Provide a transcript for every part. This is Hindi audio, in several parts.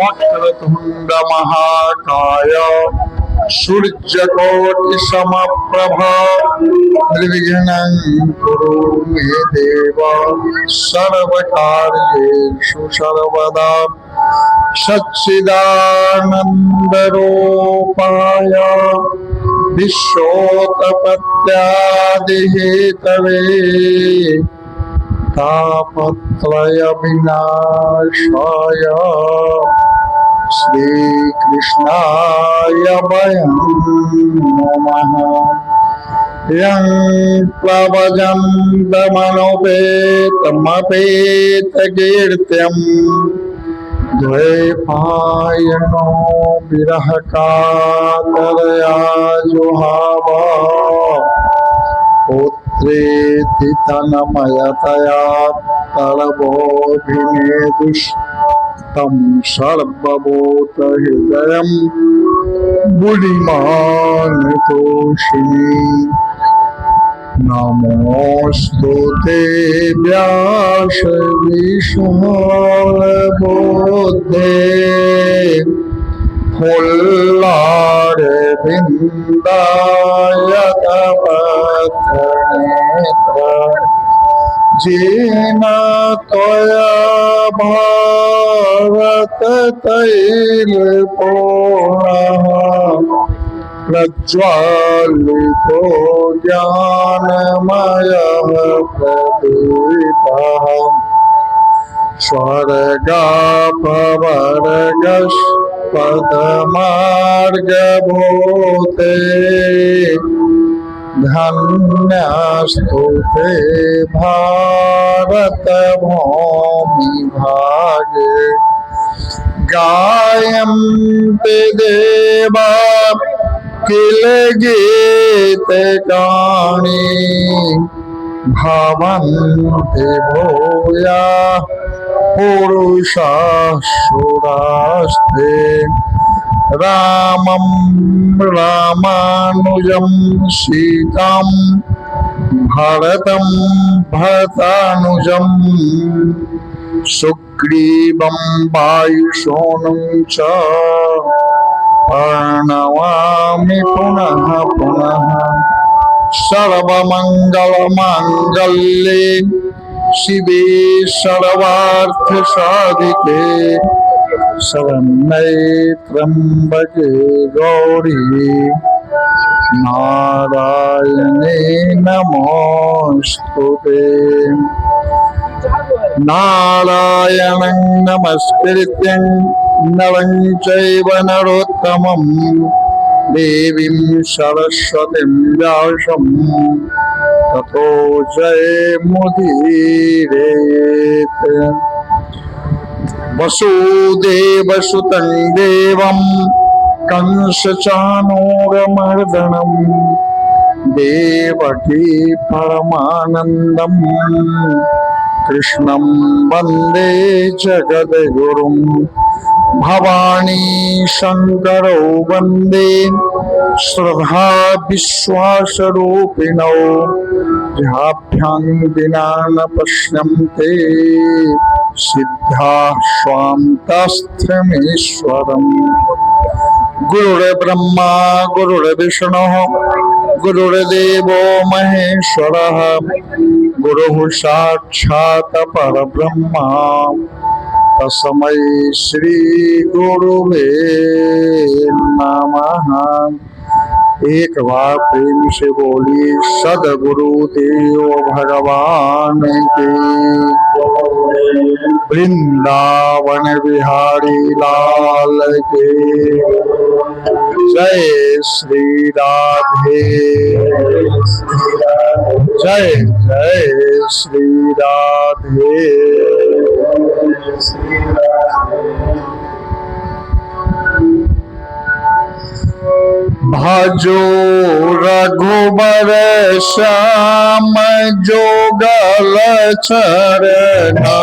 वक्रतुंड महाकाय सूर्यकोटि समप्रभा निर्विघ्नं कुरु मे देव सर्वकार्येषु सर्वदा सच्चिदानन्दरूपाय विश्वोत्पत्त्यादिहेतवे तापत्रय विनाशाय श्री कृष्णाय वयं नमः। यं प्लवजं दमनोपेतमपेतकीर्त्यं द्वैपायनो विरहकातरया जुहाव पुत्रेति तन्मयतया तर्वोऽभिनेदुष्टं सर्वभूतहृदयं बुद्धिमानतोषिणी। नमोऽस्तु ते व्यास विशालबुद्धे फुल्लारविन्दायतपत्रनेत्र येन त्वया भारततैलपूर्णः प्रज्वालितो ज्ञानमयः प्रदीपः स्वर्गापवर्गस्पदमार्गभूते धन्यस्तु ते भारतभूमि भागे। गायन्ति देवा किल गीतकानि भवन्ति भूया पुरुषाः सुरास्ते। रामं रामानुजं सीतां भरतं भरतानुजं सुग्रीवं वायुसूनुं च प्रणमामि पुनः पुनः। सर्वमङ्गलमाङ्गल्ये शिवे सर्वार्थसाधिके शरण्ये त्र्यम्बके गौरी नारायणे नमोस्तुते। नारायणं नमस्कृत्यं नरं चैव नरोत्तमं देवीं सरस्वतीं व्यासं ततो जयमुदीरयेत्। वसुदेवसुतं देवं कंसचाणूरमर्दनं देवकी परमानन्दं कृष्णं वन्दे जगद्गुरुं। भवानी शंकरौ वन्दे श्रद्धा विश्वासरूपिणौ। याभ्यां विना न पश्यन्ते सिद्धा स्वान्तस्थमेश्वरम् गुरुर्ब्रह्मा गुरुर्विष्णुः गुरुर्देवो महेश्वरः गुरुः साक्षात् परब्रह्मा तस्मै श्री गुरुवे नमः। एक बार प्रेम से बोली सदगुरुदेव भगवान की। वृंदावन बिहारी लाल के जय श्री राधे जय जय श्री राधे। भजो रघुबर श्याम जोगल चरना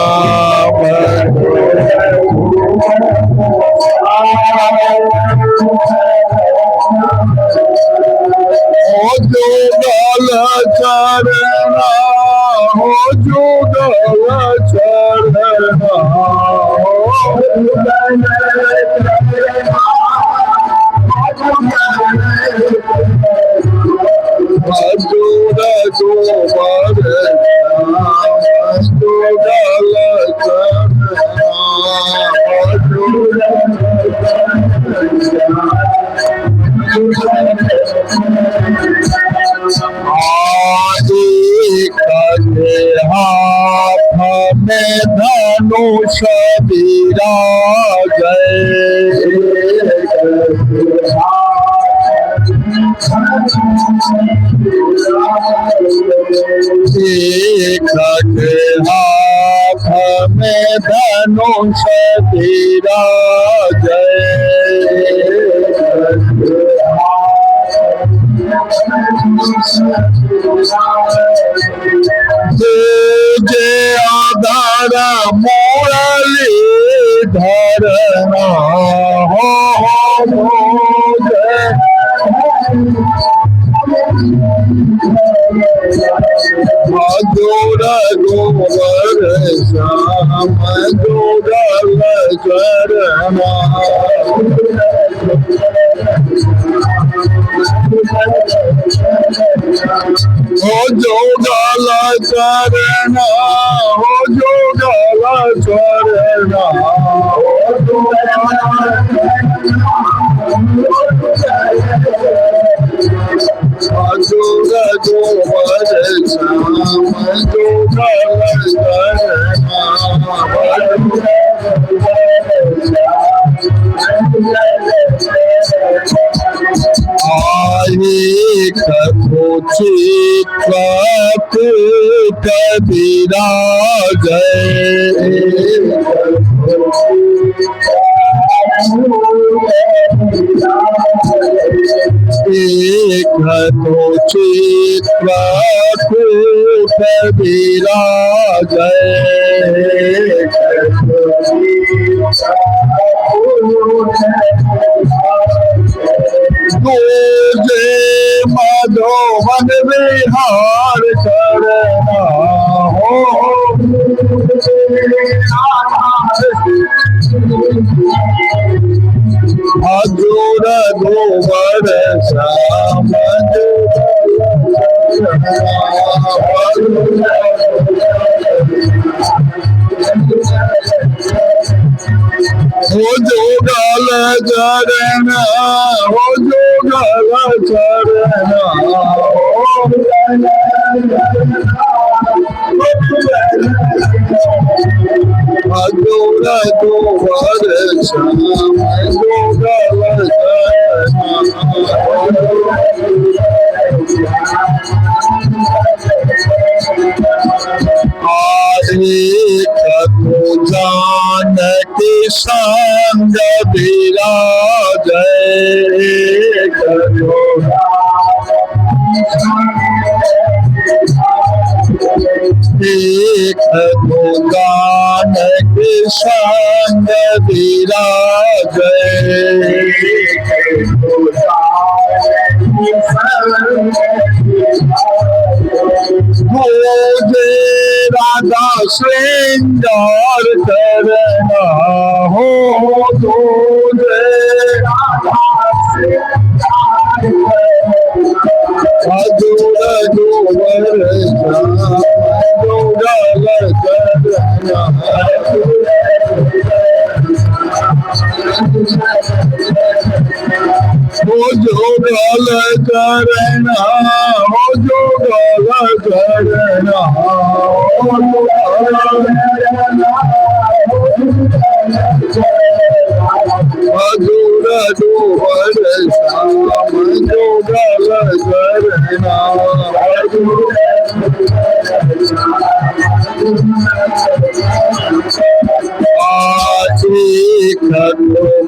जोगल चरना हो जोगल चरना मधुर गोबर जोगल हाथ में धनुष विराजे एक हाथ में धनुष विराजे तुझे आधार मुरली धरना हो मधुर गोबर श्याम जोगल चरना हो जोगल चरना हो जोगल चरना मधुर गोबर श्याम जोगल चरना कबीरा जय एक तो चित्र कबीरा जय तुझे मधुवन विहार करना हो मधुर गोबर श्याम हो जोगल चरना हो जोगल चरना मधुर गोबर श्याम जोगल जानकी संग विराजे एक तो जानकी संग विराजे तुझे राधा श्रृंगार करना हो, तुझे अजूर जोवर जोगल करना हो, जोगल करना हो, जोगल करना अजूर जोवर श्याम जोगल करना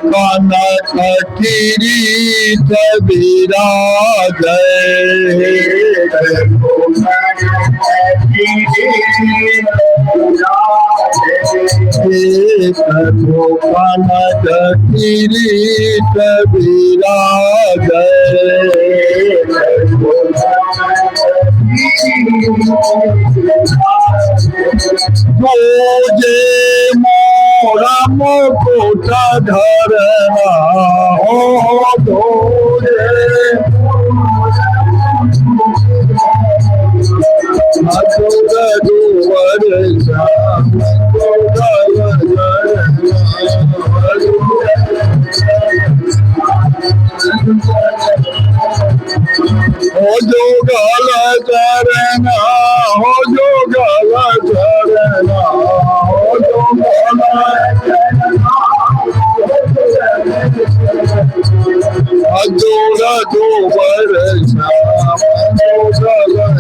कनक किरीट विराज कनक किरीट विराज तुझे मोरा मुकुट धरना हो, तुझे अजूर जोवर श्याम जोगल हो, जोगल करना हो, जोगल करना हो, जोगल अजूर जोवर श्याम जोगल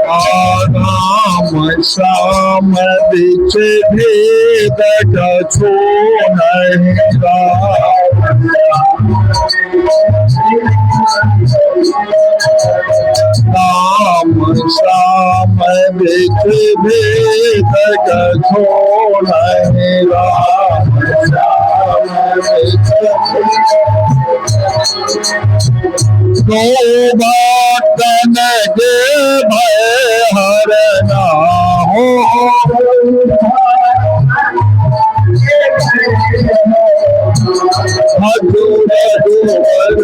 राम श्याम बिच भेद कछु नहीं राम श्याम बिच भेद कछु नहीं राम श्याम बिच तो बातन के भय हरना हो, अजूर जोवर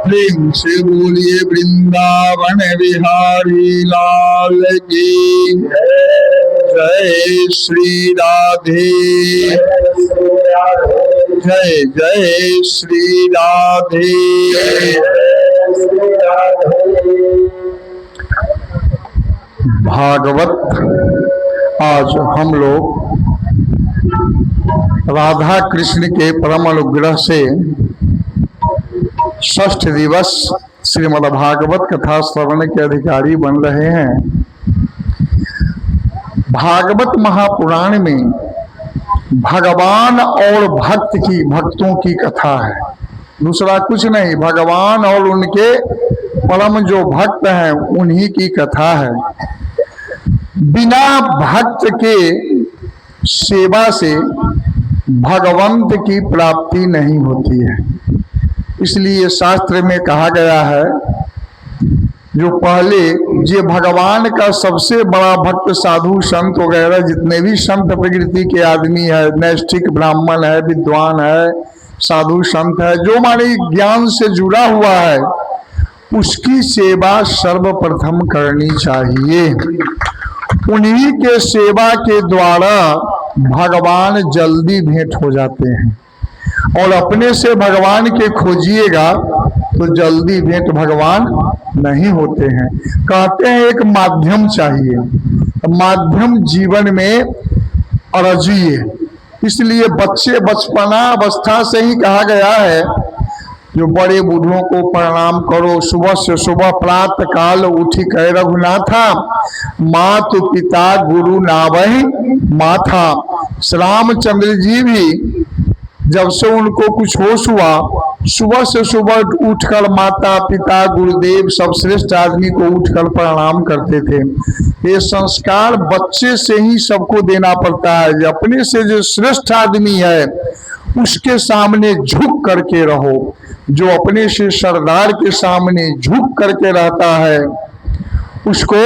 प्रेम से बोलिए वृंदावन बिहारी लाल की जय। श्री राधे जय जय श्री राधे। भागवत आज हम लोग राधा कृष्ण के परम अनुग्रह से षष्ठ दिवस श्रीमद् भागवत कथा श्रवण के अधिकारी बन रहे हैं। भागवत महापुराण में भगवान और भक्तों की कथा है, दूसरा कुछ नहीं। भगवान और उनके परम जो भक्त हैं उन्हीं की कथा है। बिना भक्त के सेवा से भगवंत की प्राप्ति नहीं होती है। इसलिए शास्त्र में कहा गया है जो पहले जो भगवान का सबसे बड़ा भक्त साधु संत वगैरह जितने भी संत प्रकृति के आदमी है, नैष्ठिक ब्राह्मण है, विद्वान है, साधु संत है, जो माने ज्ञान से जुड़ा हुआ है, उसकी सेवा सर्वप्रथम करनी चाहिए। उन्हीं के सेवा के द्वारा भगवान जल्दी भेंट हो जाते हैं। और अपने से भगवान के खोजिएगा तो जल्दी भेंट भगवान नहीं होते हैं। कहते हैं एक माध्यम चाहिए, माध्यम जीवन में अरजिए। इसलिए बच्चे बचपना अवस्था से ही कहा गया है, जो बड़े बूढ़ों को प्रणाम करो, सुबह से सुबह प्रातः काल उठी कह रघुनाथा, मातु पिता गुरु नावहि माथा। श्री रामचंद्र जी भी जब से उनको कुछ होश हुआ, सुबह से सुबह उठकर माता पिता गुरुदेव सब श्रेष्ठ आदमी को उठकर प्रणाम करते थे। ये संस्कार बच्चे से ही सबको देना पड़ता है। अपने से जो श्रेष्ठ आदमी है उसके सामने झुक करके रहो। जो अपने से सरदार के सामने झुक करके रहता है उसको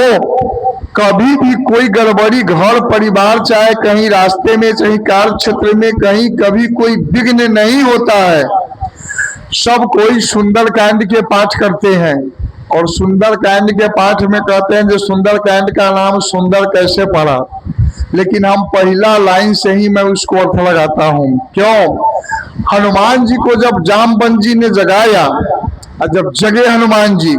कभी भी कोई गड़बड़ी, घर परिवार, चाहे कहीं रास्ते में, चाहे कार्य क्षेत्र में, कहीं कभी कोई विघ्न नहीं होता है। सब कोई सुंदर कांड के पाठ करते हैं और सुंदर कांड के पाठ में कहते हैं जो सुंदर कांड का नाम सुंदर कैसे पड़ा, लेकिन हम पहला लाइन से ही मैं उसको अर्थ लगाता हूं। क्यों? हनुमान जी को जब जामवंत जी ने जगाया और जब जगे हनुमान जी,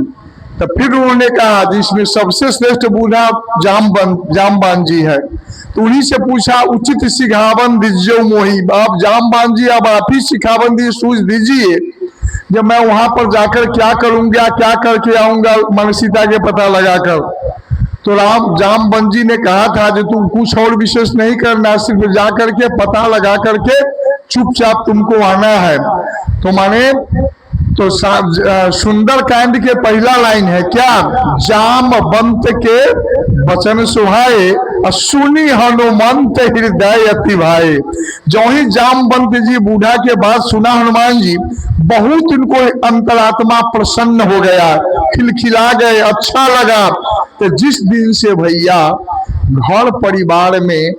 तो फिर उन्होंने कहा जिसमें सबसे श्रेष्ठ बूढ़ा जामवंत जी है, तो उन्हीं से पूछा उचित सिखावन दीजिए मोही। आप जामवंत जी अब आप ही सिखावन दी सूझ दीजिए, जब मैं वहां पर जाकर क्या करूंगा, क्या करके आऊंगा मन सीता के पता लगाकर। तो जामवंत जी ने कहा था जो तुम कुछ और विशेष नहीं करना, सिर्फ जाकर के पता लगा करके चुपचाप तुमको आना है। तो माने तो सुंदर कांड के पहला लाइन है क्या? जामवंत के वचन सुहाए सुनी हनुमंत हृदय अति भाए। जो ही जामवंत जी बूढ़ा के बाद सुना हनुमान जी, बहुत उनको अंतरात्मा प्रसन्न हो गया, खिलखिला गए, अच्छा लगा। तो जिस दिन से भैया घर परिवार में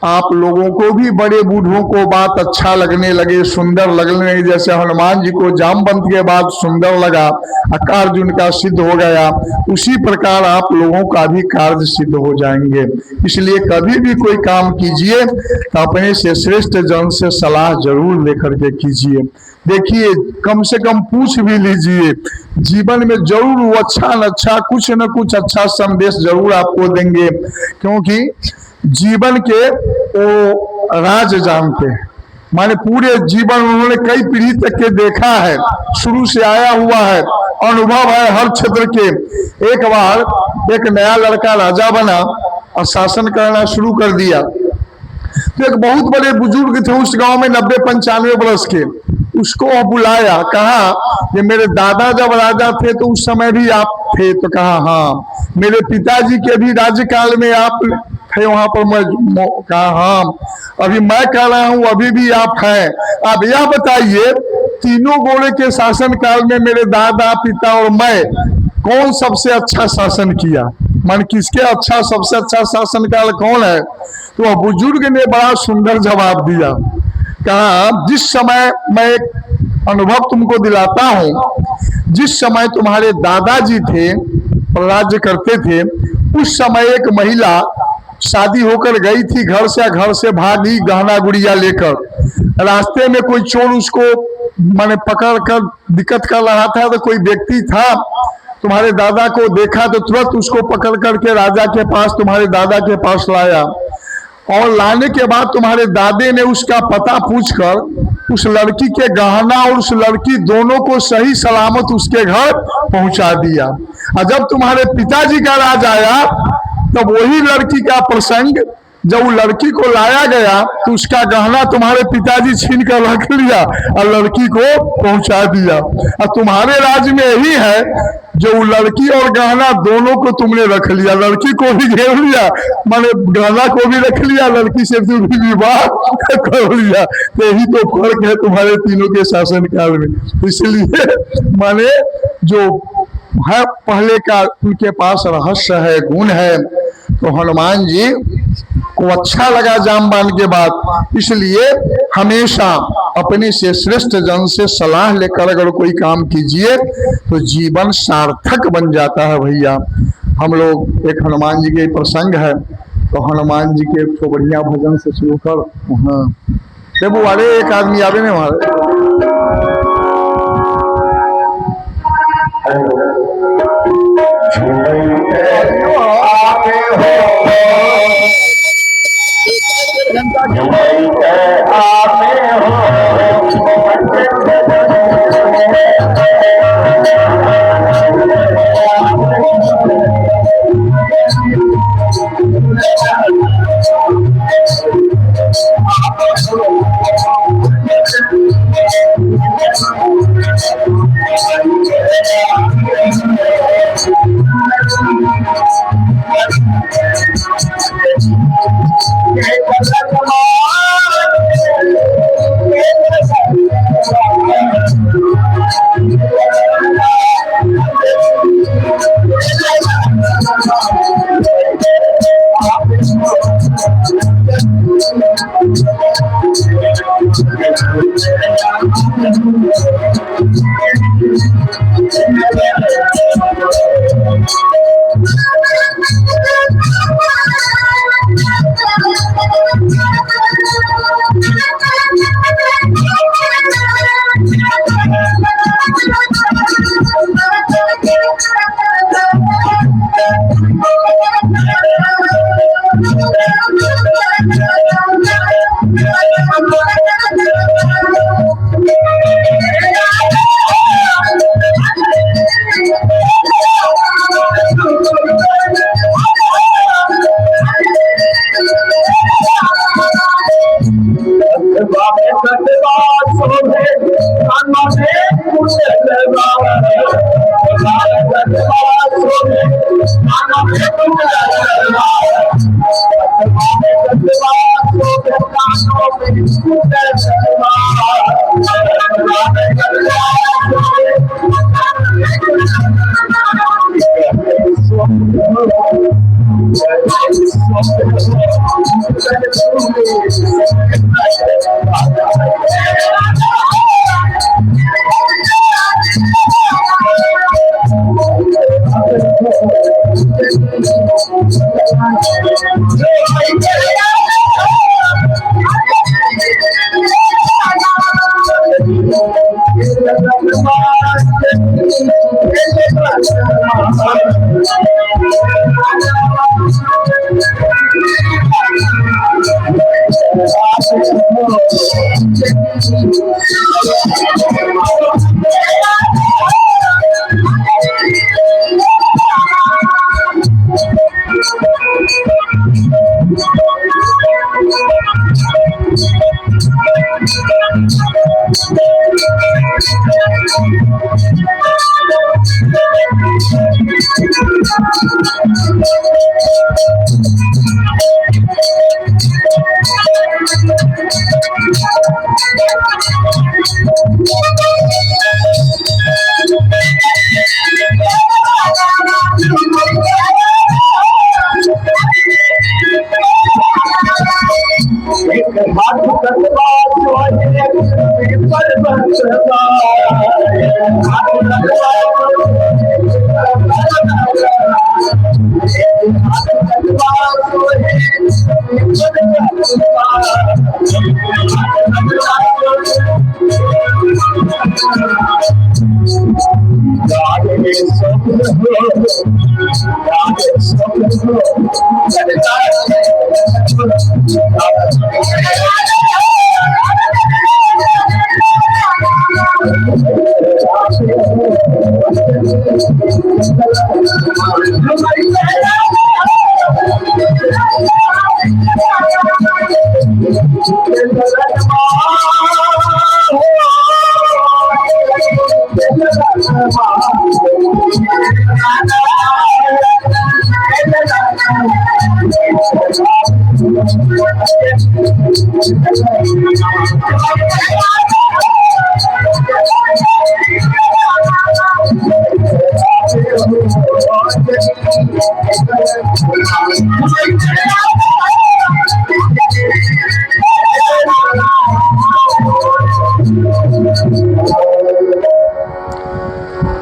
आप लोगों को भी, बड़े बूढ़ों को बात अच्छा लगने लगे, सुंदर लगने लगे, जैसे हनुमान जी को जामवंत के बाद सुंदर लगा, कार्य उनका सिद्ध हो गया, उसी प्रकार आप लोगों का भी कार्य सिद्ध हो जाएंगे। इसलिए कभी भी कोई काम कीजिए तो अपने से श्रेष्ठ जन से सलाह जरूर लेकर के कीजिए। देखिए, कम से कम पूछ भी लीजिए, जीवन में जरूर वो अच्छा न कुछ अच्छा संदेश जरूर आपको देंगे, क्योंकि जीवन के वो राज जानते हैं। माने पूरे जीवन उन्होंने कई पीढ़ी तक के देखा है, शुरू से आया हुआ है, अनुभव है हर क्षेत्र के। एक बार एक नया लड़का राजा बना और शासन करना शुरू कर दिया। तो एक बहुत बड़े बुजुर्ग थे उस गांव में, 90-95 वर्ष के, उसको बुलाया, कहा कि मेरे दादा जब राजा थे तो उस समय भी आप थे? तो कहा हाँ। मेरे पिताजी के भी राज्यकाल में आप थे वहां पर? मैं कहा हाँ। अभी मैं कह रहा हूं अभी भी आप हैं। अब यह बताइए, तीनों गोड़े के शासन काल में मेरे दादा पिता और मैं कौन सबसे अच्छा शासन किया? मान किसके अच्छा, सबसे अच्छा शासन काल कौन है? तो वह बुजुर्ग ने बड़ा सुंदर जवाब दिया, कहा जिस समय मैं अनुभव तुमको दिलाता हूं, जिस समय तुम्हारे दादाजी थे राज्य करते थे, उस समय एक महिला शादी होकर गई थी घर से भागी गहना गुड़िया लेकर। रास्ते में कोई चोर उसको माने पकड़ कर दिक्कत कर रहा था, तो कोई व्यक्ति था तुम्हारे दादा को देखा तो तुरंत उसको पकड़ करके राजा के पास, तुम्हारे दादा के पास लाया। और लाने के बाद तुम्हारे दादे ने उसका पता पूछकर उस लड़की के गहना और उस लड़की दोनों को सही सलामत उसके घर पहुंचा दिया। और जब तुम्हारे पिताजी का राज आया तब वही लड़की का प्रसंग, जब वो लड़की को लाया गया तो उसका गहना तुम्हारे पिताजी छीन कर रख लिया और लड़की को पहुंचा दिया। और तुम्हारे राज्य में यही है, जो लड़की और गहना दोनों को तुमने रख लिया, लड़की को भी घेर लिया, माने गहना को भी रख लिया, लड़की से भी विवाह कर लिया। तो यही तो फर्क है तुम्हारे तीनों के शासन काल में। इसलिए माने जो है पहले का उनके पास रहस्य है, गुण है। तो हनुमान जी को अच्छा लगा जामवंत के बाद, इसलिए हमेशा अपने से श्रेष्ठ जन से सलाह लेकर अगर कोई काम कीजिए तो जीवन सार्थक बन जाता है। भैया हम लोग एक हनुमान जी के प्रसंग है, तो हनुमान जी के एक बढ़िया भजन से शुरू कर। हाँ टेबू वाले एक आदमी आवे ने मारे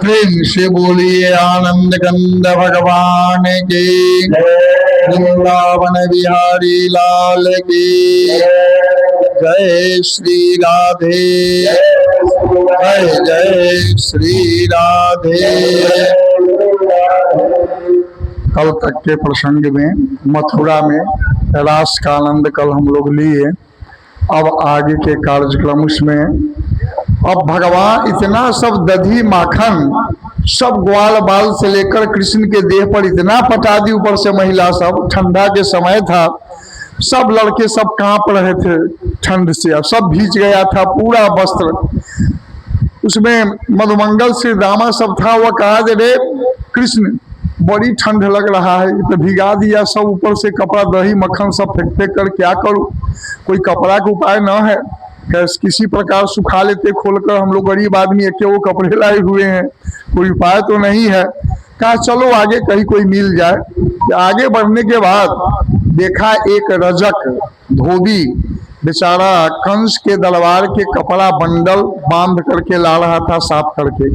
प्रेम से बोलिए आनंद कंद भगवान की, वृंदावन बिहारी लाल की। जय श्री राधे, जय जय श्री राधे। कल तक के प्रसंग में मथुरा में रास का आनंद कल हम लोग लिए। अब आगे के कार्यक्रम उसमें अब भगवान इतना सब दधी माखन सब ग्वाल बाल से लेकर कृष्ण के देह पर इतना पटा दी, ऊपर से महिला सब, ठंडा के समय था, सब लड़के सब कांप रहे थे ठंड से, अब सब भीज गया था पूरा वस्त्र। उसमें मधुमंगल श्री रामा सब था, वह कहा रे कृष्ण बड़ी ठंड लग रहा है, तो भिगा दिया सब ऊपर से कपड़ा दही मक्खन सब फेंक फेंक कर, क्या करूं, कोई कपड़ा का उपाय न है, किसी प्रकार सुखा लेते खोलकर, हम लोग गरीब आदमी एक वो कपड़े लाए हुए हैं, कोई उपाय तो नहीं है। कहा चलो आगे कहीं कोई मिल जाए। आगे बढ़ने के बाद देखा एक रजक धोबी बेचारा कंस के दरबार के कपड़ा बंडल बांध करके ला रहा था साफ करके।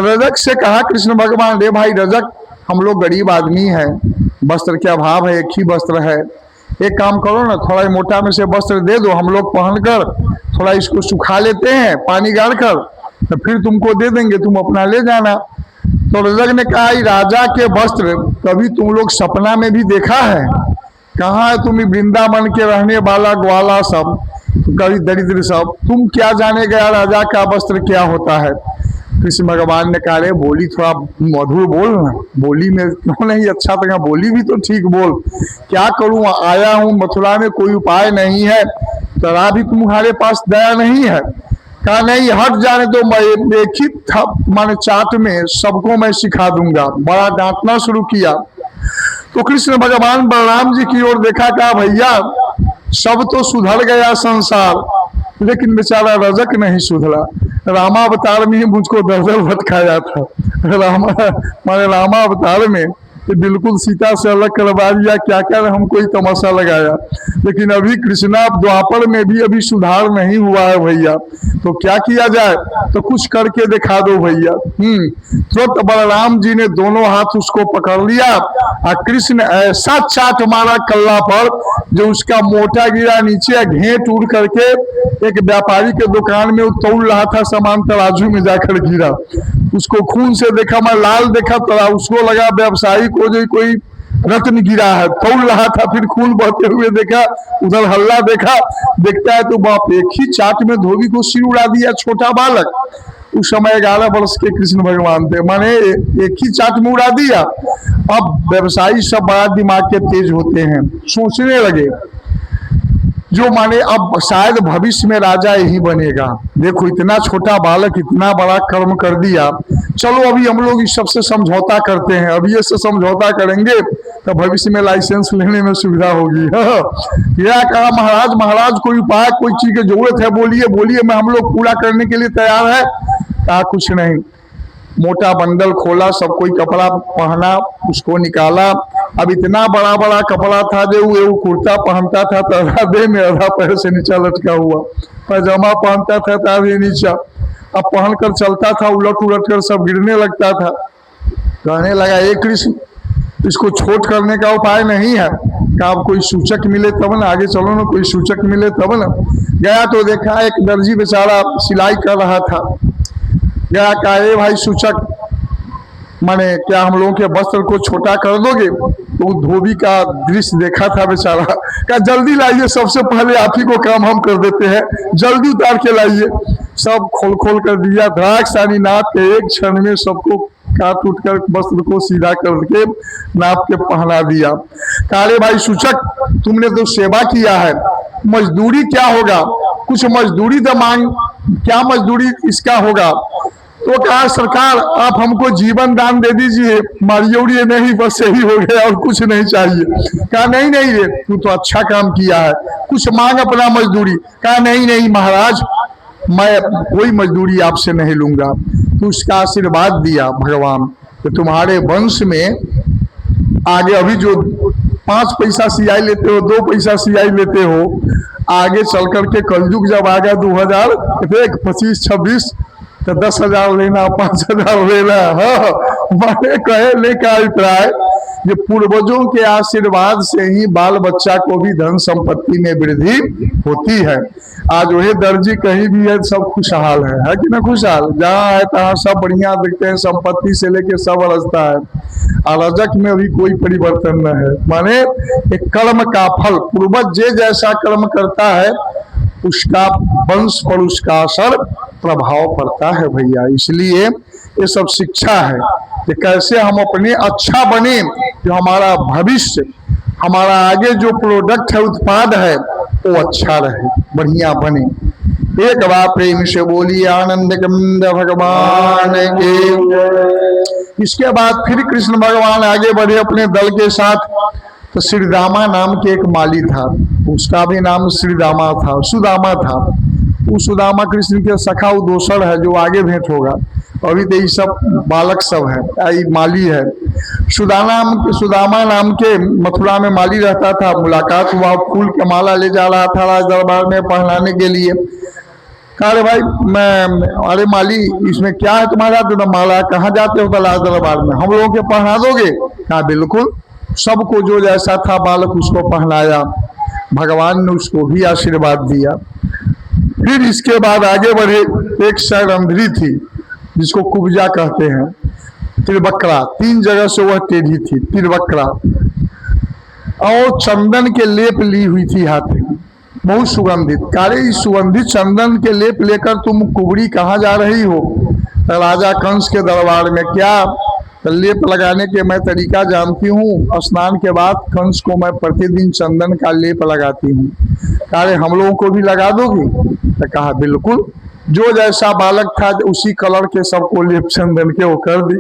रजक से कहा कृष्ण भगवान, रे भाई रजक, हम लोग गरीब आदमी हैं, वस्त्र के अभाव है, एक ही वस्त्र है, एक काम करो ना, थोड़ा मोटा में से वस्त्र दे दो, हम लोग पहनकर थोड़ा इसको सुखा लेते हैं पानी गाड़ कर, तो फिर तुमको दे देंगे, तुम अपना ले जाना। तो रजक ने कहा राजा के वस्त्र कभी तुम लोग सपना में भी देखा है? कहाँ है तुम वृंदावन के रहने वाला ग्वाला सब, कभी दरिद्र सब, तुम क्या जाने गया राजा का वस्त्र क्या होता है। कृष्ण भगवान ने कहा बोली थोड़ा मधुर बोल ना, बोली में क्यों नहीं अच्छा तरह बोली भी तो ठीक बोल, क्या करूं आया हूं मथुरा में, कोई उपाय नहीं है, तरा भी तुम्हारे पास दया नहीं है। कहा नहीं हट जाने दो, मैं एक ही माने चाट में सबको मैं सिखा दूंगा। बड़ा डांटना शुरू किया। तो कृष्ण भगवान बलराम जी की ओर देखा, कहा भैया सब तो सुधर गया संसार, लेकिन बेचारा रजक नहीं सुधरा। रामावतार में ही मुझको दलदल भटकाया था, रामावतार में कि बिल्कुल सीता से अलग करवा दिया, क्या क्या हमको ही तमाशा लगाया, लेकिन अभी कृष्णा द्वापर में भी अभी सुधार नहीं हुआ है भैया, तो क्या किया जाए, तो कुछ करके दिखा दो भैया। तुरंत बलराम जी ने दोनों हाथ उसको पकड़ लिया और कृष्ण ऐसा चाट मारा कल्ला पर जो उसका मोटा गिरा नीचे, घेंट उड़ करके एक व्यापारी के दुकान में तौल रहा था सामान, तराजू में जाकर गिरा, उसको खून से देखा, मैं लाल देखा, तो उसको लगा व्यवसायी को जो कोई रत्न गिरा है, तौल रहा था, फिर खून बहते हुए देखा, उधर हल्ला देखा, देखता है तो बाप एक ही चाट में धोबी को सिर उड़ा दिया, छोटा बालक, उस समय 11 वर्ष के कृष्ण भगवान थे, माने एक ही चाट में उड़ा दिया। अब व्यवसायी सब बड़ा दिमाग के तेज होते हैं, सोचने लगे जो माने अब शायद भविष्य में राजा यही बनेगा, देखो इतना छोटा बालक इतना बड़ा कर्म कर दिया, चलो अभी हम लोग इस सबसे समझौता करते हैं, अभी ये से समझौता करेंगे तो भविष्य में लाइसेंस लेने में सुविधा होगी। यह कहा महाराज कोई उपाय, कोई चीज की जरूरत है, बोलिए बोलिए, मैं हम लोग पूरा करने के लिए तैयार है। कहा कुछ नहीं, मोटा बंडल खोला, सब कोई कपड़ा पहना, उसको निकाला, अब इतना बड़ा बड़ा कपड़ा था जो वो कुर्ता पहनता था तो आधा देह में आधा पैर से नीचा लटका हुआ, पैजामा पहनता था तो आधे नीचा, अब पहन कर चलता था, उलट उलट कर सब गिरने लगता था। कहने लगा एक कृष्ण इसको छोट करने का उपाय नहीं है, क्या अब कोई सूचक मिले तब ना, आगे चलो ना, कोई सूचक मिले तब ना। गया तो देखा एक दर्जी बेचारा सिलाई कर रहा था, गया कहा भाई सूचक, माने क्या हम लोगों के वस्त्र को छोटा कर दोगे? तो धोबी का दृश्य देखा था बेचारा, क्या जल्दी लाइए, सबसे पहले आप ही को काम हम कर देते हैं, जल्दी उतार के लाइए। सब खोल खोल कर दिया, द्राक्ष सानी नाप के एक क्षण में सबको काट उठ कर वस्त्र को सीधा करके नाप के पहना दिया। काले भाई सूचक तुमने तो सेवा किया है, मजदूरी क्या होगा, कुछ मजदूरी तो मांग, क्या मजदूरी इसका होगा? तो कहा सरकार आप हमको जीवन दान दे दीजिए, मारियोड़िए नहीं, बस यही हो गया और कुछ नहीं चाहिए। कहा नहीं नहीं रे, तू तो अच्छा काम किया है, कुछ मांग अपना मजदूरी। कहा नहीं नहीं महाराज, मैं कोई मजदूरी आपसे नहीं लूंगा। तो उसका आशीर्वाद दिया भगवान कि तुम्हारे वंश में आगे अभी जो 5 पैसा सियाई लेते हो, 2 पैसा सियाई लेते हो, आगे चल करके कलयुग जब आ गया 2025-26 तो 10,000 लेना, 5,000 लेना। हाँ, मैंने कहे ले का अभिप्राय ये पूर्वजों के आशीर्वाद से ही बाल बच्चा को भी धन संपत्ति में वृद्धि होती है। आज वही दर्जी कहीं भी है सब खुशहाल है कि ना खुशहाल, जहाँ है तहाँ सब बढ़िया दिखते हैं, संपत्ति से लेके सब अरजता है। अराजक में अभी कोई परिवर्तन न है। माने एक कर्म का फल, पूर्वज जे जैसा कर्म करता है उसका वंश पर उसका असर प्रभाव पड़ता है भैया। इसलिए ये सब शिक्षा है कि कैसे हम अपने अच्छा बने, जो हमारा भविष्य, हमारा आगे जो प्रोडक्ट है, उत्पाद है, वो अच्छा रहे, बढ़िया बने। एक बार प्रेम से बोलिए आनंद कंद भगवान के। इसके बाद फिर कृष्ण भगवान आगे बढ़े अपने दल के साथ। तो श्रीदामा नाम के एक माली था, उसका भी नाम श्रीदामा था, सुदामा था। वो सुदामा कृष्ण के सखा दोसर है, जो आगे भेंट होगा। अभी तो ये सब बालक सब है, ये माली है। सुदामा नाम के मथुरा में माली रहता था। मुलाकात हुआ, फूल के माला ले जा रहा था राज दरबार में पहनाने के लिए। कहा भाई मैं, अरे माली इसमें क्या है तुम्हारा, तो माला कहाँ जाते हो राज दरबार में, हम लोगों के पहना दोगे? कहा बिल्कुल। सबको जो जैसा था बालक उसको पहनाया, भगवान ने उसको भी आशीर्वाद दिया। फिर इसके बाद आगे बढ़े। एक शैरंध्री थी जिसको कुब्जा कहते हैं, त्रिवक्रा, 3 जगह से वह टेढ़ी थी, त्रिवक्रा, और चंदन के लेप ली हुई थी हाथ में, बहुत सुगंधित। कारे इस सुगंधित चंदन के लेप लेकर तुम कुबड़ी कहाँ जा रही हो? राजा कंस के दरबार में। क्या? लेप लगाने के मैं तरीका जानती हूँ, स्नान के बाद कंस को मैं प्रतिदिन चंदन का लेप लगाती हूँ। कहा हम लोगों को भी लगा दोगी? तो कहा बिल्कुल। जो जैसा बालक था उसी कलर के सबको लेप चंदन के वो कर दी।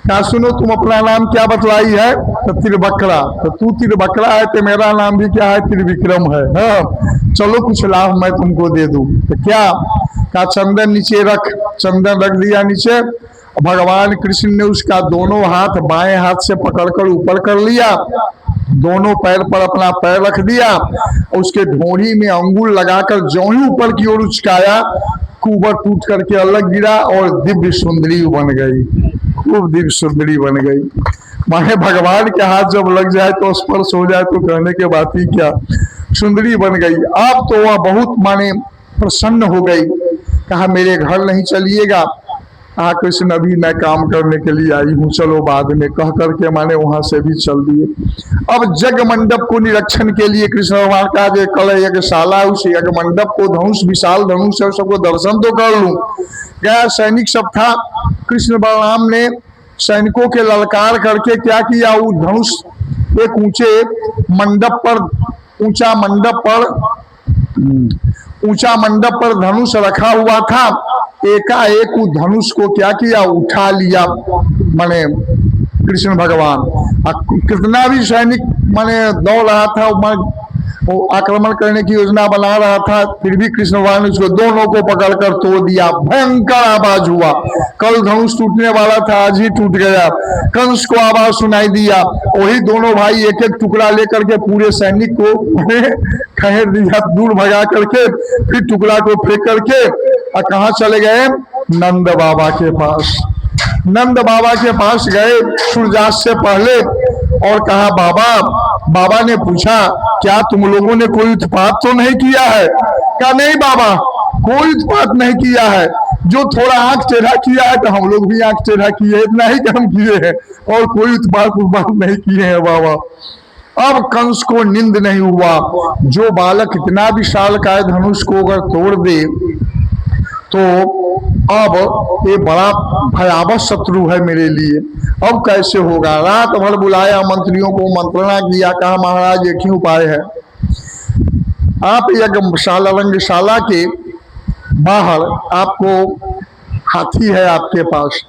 कहा सुनो तुम अपना नाम क्या बतलाई है? तो त्रिवक्रा। तो तू त्रिवक्रा है तो मेरा नाम भी क्या है? त्रिविक्रम है। हाँ चलो कुछ लाभ मैं तुमको दे दूं। तो क्या? कहा चंदन नीचे रख। चंदन रख दिया नीचे। भगवान कृष्ण ने उसका दोनों हाथ बाएं हाथ से पकड़कर ऊपर कर लिया, दोनों पैर पर अपना पैर रख दिया, उसके ढोरी में अंगुल लगाकर जो ही ऊपर की ओर उचकाया, कुबर टूट करके अलग गिरा और दिव्य सुंदरी बन गई, खूब दिव्य सुंदरी बन गई। माने भगवान के हाथ जब लग जाए तो स्पर्श हो जाए तो कहने के बात ही क्या, सुंदरी बन गई। अब तो वह बहुत माने प्रसन्न हो गई। कहा मेरे घर नहीं चलिएगा? कहा कृष्ण अभी मैं काम करने के लिए आई हूँ, चलो बाद में, कह करके माने वहां से भी चल दिए। अब यज्ञ मंडप को निरीक्षण के लिए कृष्ण भगवान का जो कल यज्ञशाला, उस यज्ञ मंडप को, धनुष विशाल धनुष है, सबको दर्शन तो कर लूं। गया सैनिक सब था। कृष्ण बलराम ने सैनिकों के ललकार करके क्या किया, वो धनुष एक ऊंचे मंडप पर, ऊंचा मंडप पर धनुष रखा हुआ था। एकाएक उस धनुष को क्या किया, उठा लिया माने कृष्ण भगवान। कितना भी सैनिक माने दौड़ रहा था, वो आक्रमण करने की योजना बना रहा था, फिर भी कृष्ण भगवान ने उसको दोनों को पकड़कर तोड़ दिया। भयंकर आवाज हुआ। कल धनुष टूटने वाला था, आज ही टूट गया। कंस को आवाज सुनाई दिया। वही दोनों भाई एक एक टुकड़ा लेकर के पूरे सैनिक को खहेड़ दिया, दूर भगा करके, फिर टुकड़ा को फेंक करके कहाँ चले गए? नंद बाबा के पास। नंद बाबा के पास गए सूर्यास्त से पहले और कहा बाबा ने पूछा क्या तुम लोगों ने कोई उत्पात तो नहीं किया है? कहा नहीं बाबा, कोई उत्पात नहीं किया है, जो थोड़ा आंख टेढ़ा किया है तो हम लोग भी आंख टेढ़ा किए, इतना ही काम किए हैं और कोई उत्पात नहीं किए हैं बाबा। अब कंस को नींद नहीं हुआ। जो बालक इतना विशाल काय धनुष को अगर तोड़ दे तो अब ये बड़ा भयावह शत्रु है मेरे लिए, अब कैसे होगा? रात भर बुलाया, मंत्रियों को मंत्रणा किया, कहा महाराज एक ही उपाय है, आप यज्ञशाला रंगशाला के बाहर आपको हाथी है आपके पास,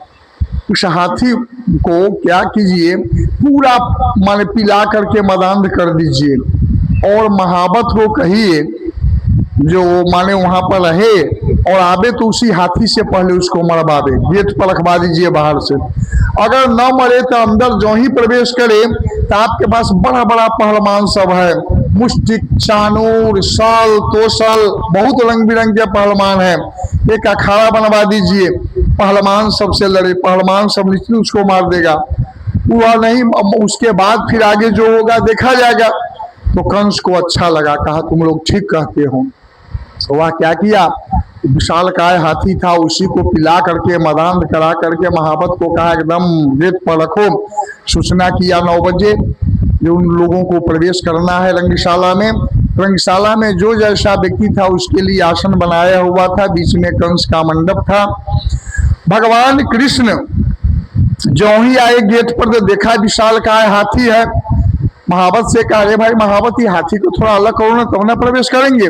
उस हाथी को क्या कीजिए, पूरा माने पिला करके मदांध कर दीजिए और महावत को कहिए जो माने वहां पर रहे और आवे तो उसी हाथी से पहले उसको मरवावे, गेट पर रखवा दीजिए बाहर से। अगर न मरे तो अंदर जो ही प्रवेश करे तो आपके पास बड़ा बड़ा पहलवान सब है, मुष्टिक, चानूर, सल, तोसल, बहुत रंग बिरंग के पहलवान है। एक अखाड़ा बनवा दीजिए, पहलवान सबसे लड़े, पहलवान सब निश्चित उसको मार देगा। हुआ नहीं, उसके बाद फिर आगे जो होगा देखा जाएगा। तो कंस को अच्छा लगा, कहा तुम लोग ठीक कहते हो। तो वह क्या किया, विशालकाय हाथी था, उसी को पिला करके मदान करा करके महावत को कहा एकदम गेट पर रखो। सूचना किया 9 बजे जो उन लोगों को प्रवेश करना है रंगशाला में। रंगशाला में जो जैसा व्यक्ति था उसके लिए आसन बनाया हुआ था, बीच में कंस का मंडप था। भगवान कृष्ण जो ही आए गेट पर तो देखा विशालकाय हाथी है। महावत से कहा, अरे भाई महावत, ये हाथी को थोड़ा अलग करो ना, तब ना प्रवेश करेंगे।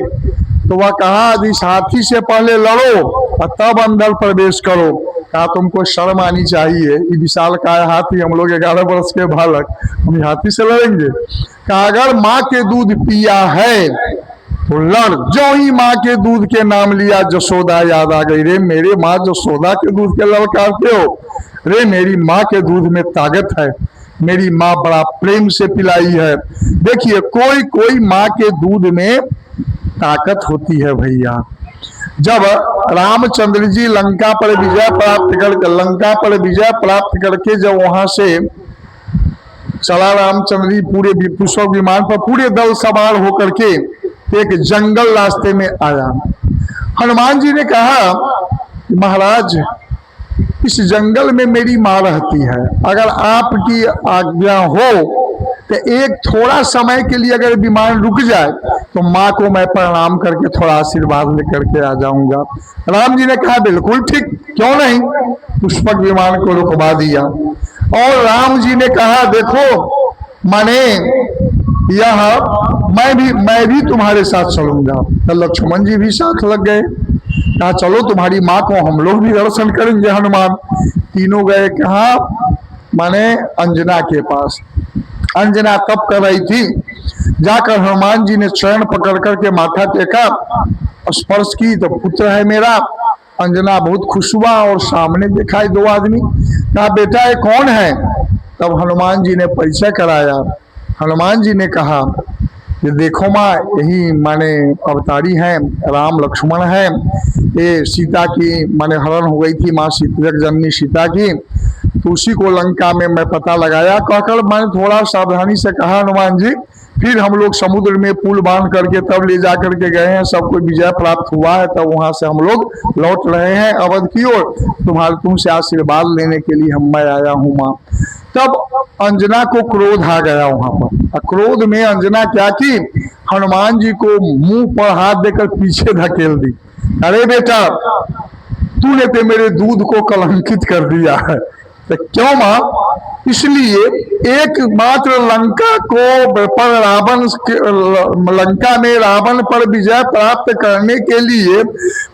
तो वह कहा, इस हाथी से पहले लड़ो और तब अंदर प्रवेश करो। कहा तुमको शर्म आनी चाहिए, ये विशालकाय हाथी, हम लोग 11 वर्ष के बालक, हम हाथी से लड़ेंगे। कहा अगर माँ के दूध पिया है तो लड़। जो ही माँ के दूध के नाम लिया जसोदा याद आ गई। रे मेरे माँ जसोदा के दूध के लड़काते हो, रे मेरी माँ के दूध में ताकत है, मेरी माँ बड़ा प्रेम से पिलाई है। देखिए कोई कोई माँ के दूध में ताकत होती है भैया। जब रामचंद्र जी लंका पर विजय प्राप्त करके जब वहां से चला रामचंद्र जी पूरे पुष्पक विमान पर पूरे दल सवार होकर के एक जंगल रास्ते में आया। हनुमान जी ने कहा महाराज इस जंगल में मेरी माँ रहती है, अगर आपकी आज्ञा हो तो एक थोड़ा समय के लिए अगर विमान रुक जाए तो माँ को मैं प्रणाम करके थोड़ा आशीर्वाद लेकर के आ जाऊंगा। राम जी ने कहा बिल्कुल ठीक, क्यों नहीं। पुष्पक विमान को रुकवा दिया और राम जी ने कहा देखो माने यह मैं भी तुम्हारे साथ चलूंगा। तो लक्ष्मण जी भी साथ लग गए, कहा चलो तुम्हारी माँ को हम लोग भी दर्शन करेंगे। हनुमान तीनों गए, कहा माने अंजना के पास। अंजना तप कर रही थी, जाकर हनुमान जी ने चरण पकड़ करके माथा टेका, स्पर्श की तो पुत्र है मेरा। अंजना बहुत खुश हुआ और सामने देखा 2 आदमी। कहा बेटा ये कौन है। तब हनुमान जी ने परिचय कराया। हनुमान जी ने कहा ये देखो माँ, यही माने अवतारी हैं, राम लक्ष्मण हैं। ये सीता की माने हरण हो गई थी, माँ जगजननी सीता की, तो उसी को लंका में मैं पता लगाया। कहकर मैंने थोड़ा सावधानी से कहा हनुमान जी, फिर हम लोग समुद्र में पुल बांध करके तब ले जा करके गए हैं, सबको विजय प्राप्त हुआ है, तब वहां से हम लोग लौट रहे हैं अवध की ओर, तुमसे आशीर्वाद लेने के लिए मैं आया हूँ माँ। तब अंजना को क्रोध आ गया वहां पर। क्रोध में अंजना क्या की, हनुमान जी को मुंह पर हाथ देकर पीछे धकेल दी। अरे बेटा तूने तो मेरे दूध को कलंकित कर दिया है। तो क्यों माँ, इसलिए एकमात्र लंका में रावण पर विजय प्राप्त करने के लिए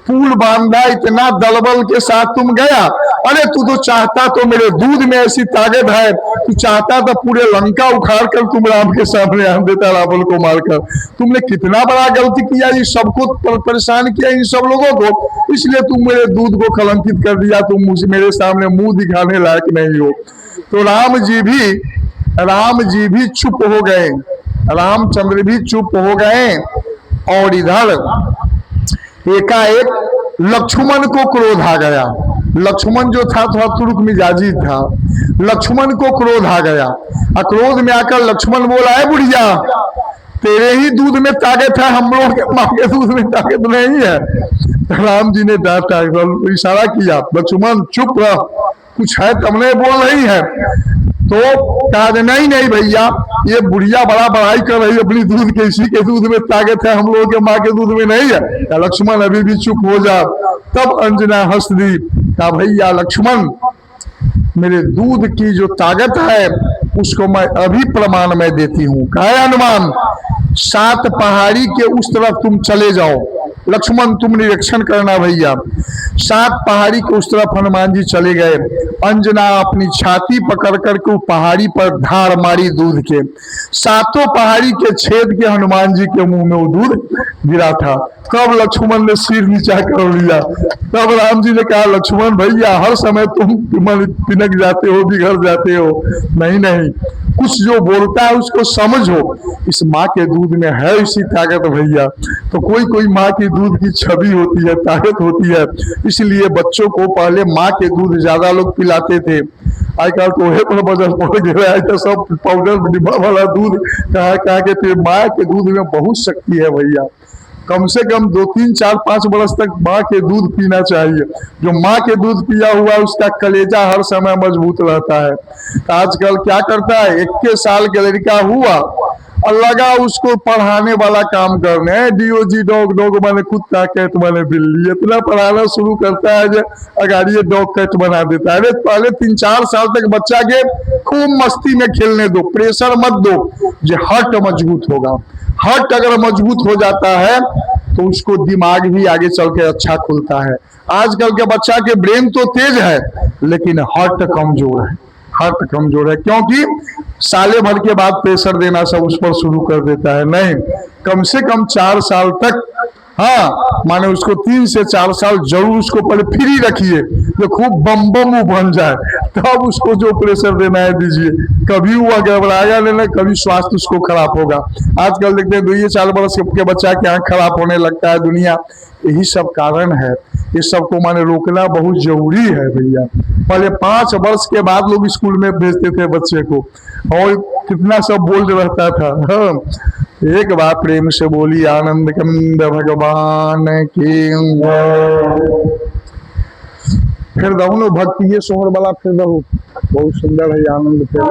पुल बांधा, इतना दलबल के साथ तुम गया। अरे तू तो चाहता तो मेरे दूध में ऐसी ताकत है, तू चाहता तो पूरे लंका उखाड़ कर तुम राम के सामने आन देता रावण को मारकर। तुमने कितना बड़ा गलती किया, ये सबको परेशान किया, इन सब लोगों को, इसलिए तुम मेरे दूध को कलंकित कर दिया, तुम मेरे सामने मुंह दिखाने लायक नहीं हो। तो राम जी भी चुप हो गए, रामचंद्र भी चुप हो गए। और इधर एकाएक लक्ष्मण को क्रोध आ गया। लक्ष्मण जो था थोड़ा तुर्क मिजाजी था, लक्ष्मण को क्रोध आ गया। क्रोध में आकर लक्ष्मण बोला है बुढ़िया तेरे ही दूध में ताकत है, हम लोग के माँ के दूध में ताकत नहीं है। राम जी ने डांटा, इशारा किया लक्ष्मण चुप रह, कुछ है तुमने बोल रही है। तो कहा नहीं नहीं भैया, ये बुढ़िया बड़ा बड़ाई कर रही है अपनी दूध के, इसी के दूध में ताकत है, हम लोगों के माँ के दूध में नहीं है। लक्ष्मण अभी भी चुप हो जा। तब अंजना हंस दी, कहा भैया लक्ष्मण मेरे दूध की जो ताकत है उसको मैं अभी प्रमाण में देती हूँ। कहा हनुमान 7 पहाड़ी के उस तरफ तुम चले जाओ, लक्ष्मण तुम निरीक्षण करना भैया। 7 पहाड़ी के उस तरफ हनुमान जी चले गए। अंजना अपनी छाती पकड़ करके पहाड़ी पर धार मारी दूध के, 7 पहाड़ी के छेद के हनुमान जी के मुंह में वो दूध गिरा था। कब लक्ष्मण ने सिर नीचा कर लिया। तब राम जी ने कहा लक्ष्मण भैया हर समय तुम पिनक जाते हो, बिगड़ जाते हो, नहीं नहीं कुछ जो बोलता है उसको समझो। इस माँ के दूध में है इसी ताकत भैया। तो कोई कोई माँ की दूध की छवि होती है, ताकत होती है, इसलिए बच्चों को पहले माँ के दूध ज्यादा लोग पिलाते थे। आजकल तो वही पर बजट पड़ गया है तो सब पाउडर डिब्बा वाला दूध कहा के फिर माँ के दूध में बहुत शक्ति है भैया। कम से कम 2 3 4 5 बरस तक माँ के दूध पीना चाहिए। जो माँ के दूध पिया हुआ है उसका कलेजा हर समय मजबूत रहता है। तो आजकल क्या करता है, 21 साल का लड़का हुआ और लगा उसको पढ़ाने वाला काम करने, डीओजी डॉग, डॉग माने कुत्ता, कैट माने बिल्ली, इतना पढ़ाना शुरू करता है जो अगर ये डॉग कैट बना देता है। अरे पहले 3 4 साल तक बच्चा के खूब मस्ती में खेलने दो, प्रेशर मत दो, जो हर्ट मजबूत होगा। हर्ट अगर मजबूत हो जाता है तो उसको दिमाग भी आगे चल के अच्छा खुलता है। आजकल के बच्चा के ब्रेन तो तेज है लेकिन हर्ट कमजोर है। हर्ट कमजोर है क्योंकि साले भर के बाद प्रेशर देना सब उस पर शुरू कर देता है। नहीं, कम से कम 4 साल तक, हाँ माने उसको 3 से 4 साल जरूर उसको पहले फ्री रखिए, जो खूब बम बम बन जाए तब उसको जो प्रेशर देना है दीजिए। कभी हुआ घबराएगा नहीं, कभी स्वास्थ्य उसको खराब होगा। आजकल देखते हैं 2 4 बरस के बच्चा के आंख खराब होने लगता है दुनिया। यही सब कारण है। इस सब को माने रोकना बहुत जरूरी है भैया। पहले 5 वर्ष के बाद लोग स्कूल में भेजते थे बच्चे को, और कितना सब बोल्ड रहता था। हाँ। एक बार प्रेम से बोली आनंद कंद भगवान की। फिर दहु नो भक्ति ये सोहर वाला फिर दहु, बहुत सुंदर है आनंद। फिर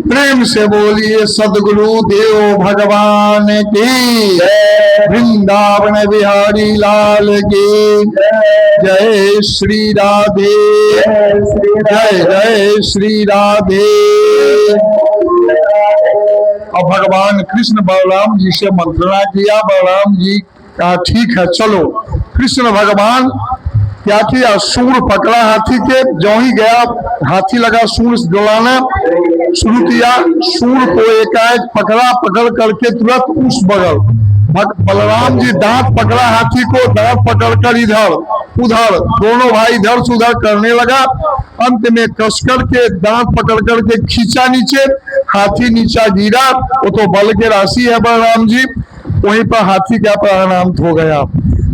प्रेम से बोलिए सदगुरु देव भगवान की, वृंदावन बिहारी लाल की जय। श्री राधे जय जय श्री राधे। और भगवान कृष्ण बलराम जी से मंत्रणा किया। बलराम जी कहा ठीक है चलो। कृष्ण भगवान क्या किया, सूर पकड़ा हाथी के, जो ही गया हाथी लगा सूर डोलाना शुरू किया। सूर को एकाएक पकड़ा, पकड़ करके तुरंत उस बगल बलराम जी दांत पकड़ा हाथी को, दांत पकड़कर इधर उधर दोनों भाई इधर से उधर करने लगा। अंत में कसकर के दांत पकड़ करके खींचा नीचे, हाथी नीचा गिरा। वो तो बल के राशि है बलराम जी, वहीं पर हाथी का प्राणांत हो गया।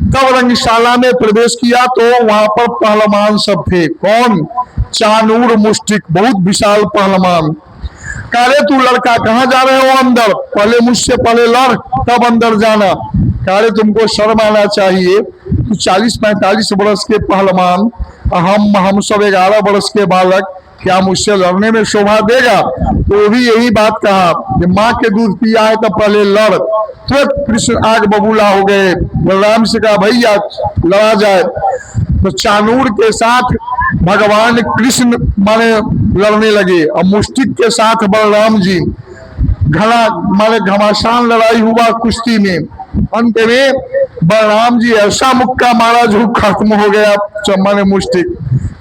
तब रंगशाला में प्रवेश किया तो वहां पर पहलवान सब थे। कौन? चानूर मुष्टिक, बहुत विशाल पहलवान। कहे तू लड़का कहाँ जा रहे हो? अंदर। पहले मुझसे पहले लड़ तब अंदर जाना। कहे तुमको शर्म आना चाहिए, तू 40-45 वर्ष के पहलवान, हम सब 11 वर्ष के बालक, क्या मुझसे लड़ने में शोभा देगा? तो वो भी यही बात कहा कि माँ के दूध पिया है तो पहले लड़। तुरंत कृष्ण आग बबूला हो गए। बलराम से कहा भैया लड़ा जाए। तो चाणूर के साथ भगवान कृष्ण माने लड़ने लगे और मुष्टिक के साथ बलराम जी घना माने घमासान लड़ाई हुआ कुश्ती में। अंत में बलराम जी ऐसा मुक्का मारा जो खत्म हो गया माने मुष्टिक।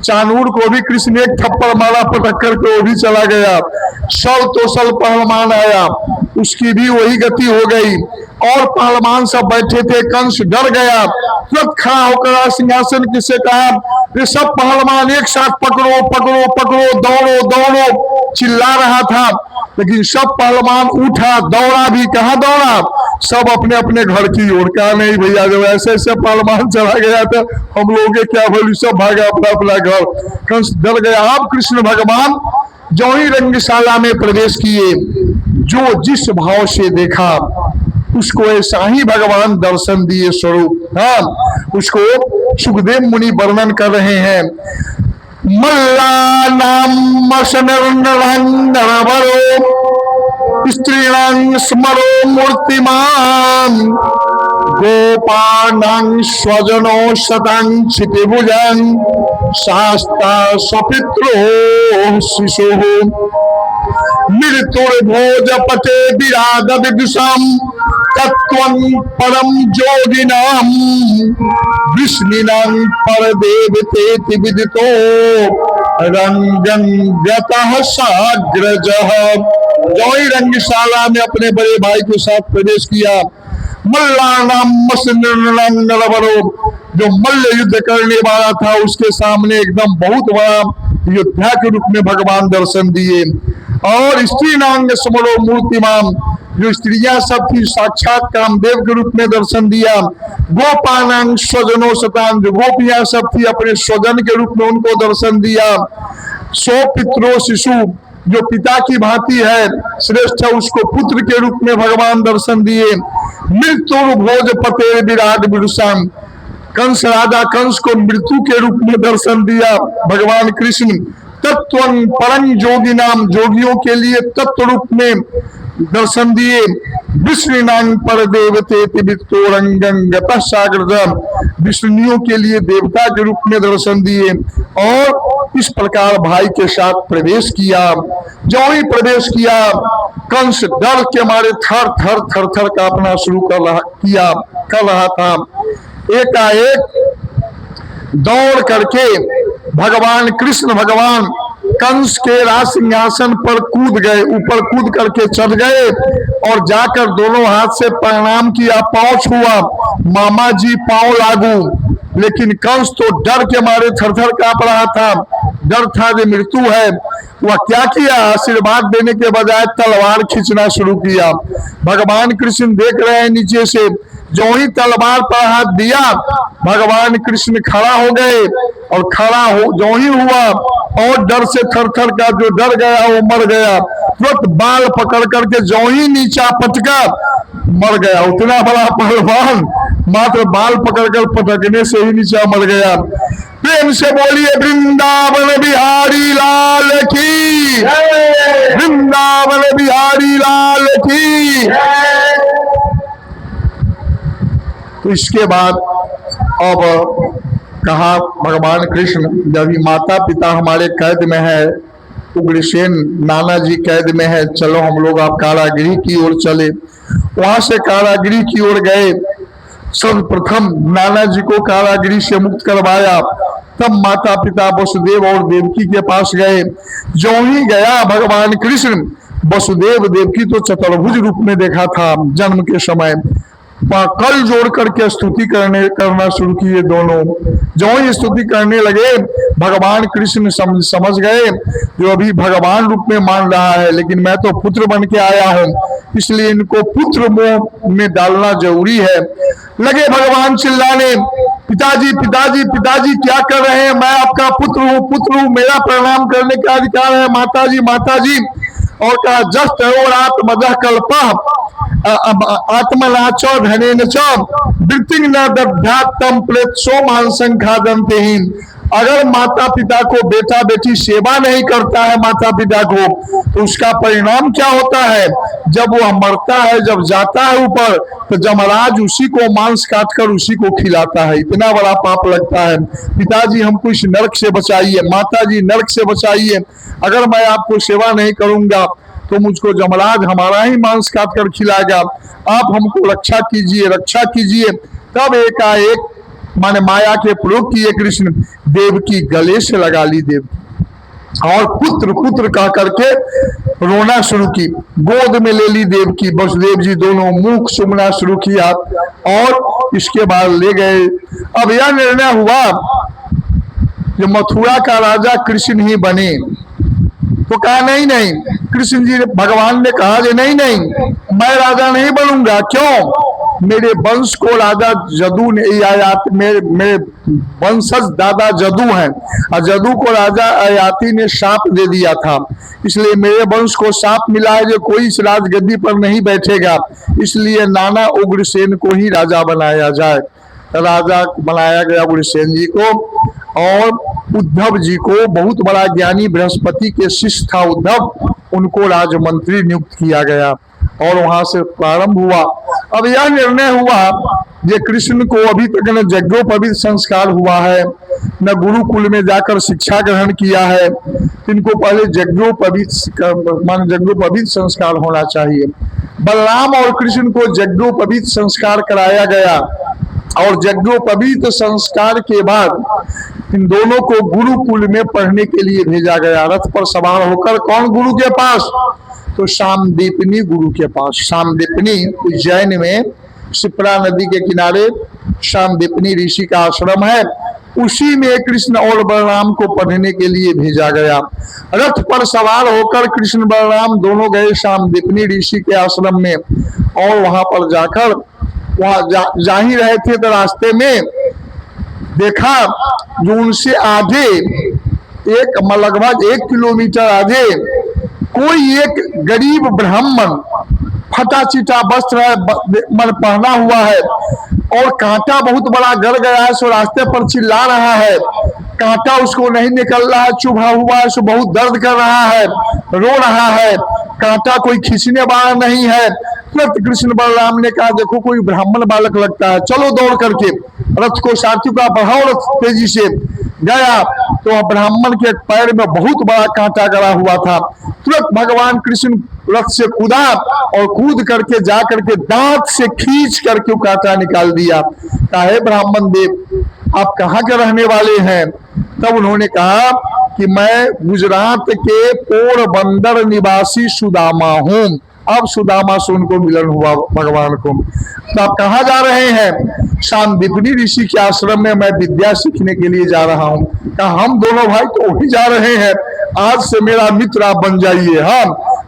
चाणूर को भी कृष्ण एक थप्पड़ मारा पटक करके वो भी चला गया। सल तो सल पहलवान आया, उसकी भी वही गति हो गई। और पहलवान सब बैठे थे, कंस डर गया, तुरंत खड़ा होकर सिंहासन किसे कहा, ये सब पहलवान एक साथ पकड़ो पकड़ो पकड़ो, दौड़ो दौड़ो चिल्ला रहा था। लेकिन सब पहलवान उठा, दौड़ा भी, कहाँ दौड़ा, सब अपने अपने घर की ओर। कहा नहीं भैया जब ऐसे ऐसे पहलवान चला गया था हम लोगों के क्या बोली, सब भागा अपना अपना घर। कंस डर गया। अब कृष्ण भगवान जो ही रंगशाला में प्रवेश किए, जो जिस भाव से देखा उसको ऐसा ही भगवान दर्शन दिए स्वरूप। हाँ, उसको सुखदेव मुनि वर्णन कर रहे हैं। मल्लानां स्त्रीणां स्मरो मूर्तिमान् गोपानां स्वजनो शतां क्षितिभुजां शास्ता स्वपित्रो शिशुः मृत्युर्भोजपते विराग विदुषां तत्त्वं परं योगिनां विष्णुनां परदेवतेति विदितो रंगं गतः साग्रजः। जोई रंगशाला में अपने बड़े भाई के साथ प्रवेश किया। मल्लानां जो मल्ल युद्ध करने वाला था उसके सामने एकदम बहुत बड़ा योद्धा के रूप में भगवान दर्शन दिए। और स्त्री नांग समरो मूर्तिमान, जो स्त्रियां सब थी साक्षात कामदेव के रूप में दर्शन दिया। गोपानांग स्वजनो शतान, जो गोपियां सब थी अपने स्वजन के रूप में उनको दर्शन दिया। सो पितरो शिशु, जो पिता की भांति है श्रेष्ठ है, उसको पुत्र के रूप में भगवान दर्शन दिए। मृत्यु भोज पते विराट विदुषाम, कंस राजा कंस को मृत्यु के रूप में दर्शन दिया भगवान कृष्ण। तत्वं परम योगी नाम, जोगियों के लिए तत्व रूप में दर्शन दिए। विष्णुनां पर देवते रंगं सागर, विष्णुओं के लिए देवता के रूप में दर्शन दिए। और इस प्रकार भाई के साथ प्रवेश किया। जो ही प्रवेश किया कंस डर के मारे थर थर थर थर कांपना शुरू कर रहा था। एकाएक दौड़ करके भगवान कृष्ण भगवान कंस के राज सिंहासन पर कूद गए, ऊपर कूद करके चढ़ गए और जाकर दोनों हाथ से प्रणाम किया, पांव छुआ, मामा जी पांव लागू। लेकिन कंस तो डर के मारे थरथर कांप रहा था, डर था कि मृत्यु है। वह क्या किया, आशीर्वाद देने के बजाय तलवार खींचना शुरू किया। भगवान कृष्ण देख रहे हैं नीचे से, जो ही तलवार पर हाथ दिया भगवान कृष्ण खड़ा हो गए और खड़ा हो जो ही हुआ और डर से थरथर का जो डर गया वो मर गया। तुरंत बाल पकड़ करके जो ही नीचा पटका मर गया। उतना बड़ा पहलवान मात्र बाल पकड़कर पटकने से ही नीचा मर गया। प्रेम से बोलिए वृंदावन बिहारी लाल की, वृंदावन बिहारी लाल की। तो इसके बाद अब कहा भगवान कृष्ण, जब माता पिता हमारे कैद में है, उग्रसेन नाना जी कैद में है, चलो हम लोग आप कारागृह की ओर चले। वहां से कारागृह की ओर गए। सर्वप्रथम नाना जी को कारागृह से मुक्त करवाया, तब माता पिता वसुदेव और देवकी के पास गए। जो ही गया भगवान कृष्ण, वसुदेव देवकी तो चतुर्भुज रूप में देखा था जन्म के समय, कल जोड़ करके स्तुति करना शुरू किए दोनों। जो ही स्तुति करने लगे भगवान कृष्ण समझ गए जो अभी भगवान रूप में मान रहा है, लेकिन मैं तो पुत्र बन के आया हूं, इसलिए इनको पुत्र मोह में डालना जरूरी है। लगे भगवान चिल्लाने, पिताजी पिताजी पिताजी क्या कर रहे हैं, मैं आपका पुत्र हूँ, मेरा प्रणाम करने का अधिकार है, माताजी माताजी। और कहा जस्ट और आत्मजः कल्पा आत्मनाचो धनेन च वृत्तिं न दध्यात्तम प्रेत्सो मांसं खादन्ते ही। अगर माता पिता को बेटा बेटी सेवा नहीं करता है माता पिता को, तो उसका परिणाम क्या होता है? जब वह मरता है, जब जाता है ऊपर, तो जमराज उसी को मांस काटकर उसी को खिलाता है। इतना बड़ा पाप लगता है। पिताजी हमको इस नरक से बचाइए, माताजी नरक से बचाइए, अगर मैं आपको सेवा नहीं करूंगा तो मुझको जमराज हमारा ही मांस काट कर खिलाएगा, आप हमको रक्षा कीजिए, रक्षा कीजिए। तब एकाएक माने माया के प्रयोग किए कृष्ण, देव की गले से लगा ली देव, और पुत्र पुत्र कह करके रोना शुरू की, गोद में ले ली देव की, वसुदेव जी दोनों मुख चूमना शुरू किया, और इसके बाद ले गए। अब यह निर्णय हुआ जो मथुरा का राजा कृष्ण ही बने, तो कहा नहीं नहीं, कृष्ण जी भगवान ने कहा कि नहीं नहीं, मैं राजा नहीं बनूंगा। क्यों? मेरे वंश को राजा जदू ने, मेरे वंशज दादा जदू हैं, और जदू को राजा अयाति ने शाप दे दिया था, इसलिए मेरे वंश को शाप मिला है जो कोई इस राजगद्दी पर नहीं बैठेगा, इसलिए नाना उग्रसेन को ही राजा बनाया जाए। राजा बनाया गया उग्रसेन जी को, और उद्धव जी को, बहुत बड़ा ज्ञानी बृहस्पति के शिष्य था उद्धव, उनको राजमंत्री नियुक्त किया गया, और वहां से प्रारंभ हुआ। अब यह निर्णय हुआ जे कृष्ण को अभी तक न यज्ञोपवीत संस्कार हुआ है, न गुरुकुल में जाकर शिक्षा ग्रहण किया है, इनको पहले यज्ञोपवीत संस्कार होना चाहिए। बलराम और कृष्ण को यज्ञोपवीत संस्कार कराया गया, और यज्ञोपवीत संस्कार के बाद इन दोनों को गुरुकुल में पढ़ने के लिए भेजा गया। रथ पर सवार होकर कौन गुरु के पास? तो शामदीपनी गुरु के पास। शामदीपनी उज्जैन में शिप्रा नदी के किनारे शामदीपनी ऋषि का आश्रम है, उसी में कृष्ण और बलराम को पढ़ने के लिए भेजा गया। रथ पर सवार होकर कृष्ण बलराम दोनों गए शामदीपनी ऋषि के आश्रम में, और वहां पर जाकर वहां जा ही रहे थे तो रास्ते में देखा जो उनसे आगे लगभग 1 किलोमीटर आगे कोई एक गरीब ब्राह्मण फटा चिटा वस्त्र मन पहना हुआ है, और कांटा बहुत बड़ा गड़ गया है, सो रास्ते पर चिल्ला रहा है, कांटा उसको नहीं निकल रहा है, चुभा हुआ है, सो बहुत दर्द कर रहा है, रो रहा है, कांटा कोई खींचने वाला नहीं है। तुरंत कृष्ण बलराम ने कहा देखो कोई ब्राह्मण बालक लगता है, चलो दौड़ करके रथ को सारथी का बढ़ाओ, रथ तेजी से गया तो ब्राह्मण के पैर में बहुत बड़ा कांटा गड़ा हुआ था। तुरंत भगवान कृष्ण रथ से कूदा, और कूद करके जा करके दांत से खींच करके कांटा निकाल दिया। कहा ब्राह्मण देव आप कहाँ के रहने वाले हैं? तब उन्होंने कहा कि मैं गुजरात के पोरबंदर निवासी सुदामा हूँ। अब सुदामा से उनको मिलन हुआ भगवान को। तो आप कहाँ जा रहे हैं? शामदीपनी ऋषि के आश्रम में मैं विद्या सीखने के लिए जा रहा हूँ। कहा हम दोनों भाई तो वही जा रहे हैं, आज से मेरा मित्र आप बन जाइए। हाँ,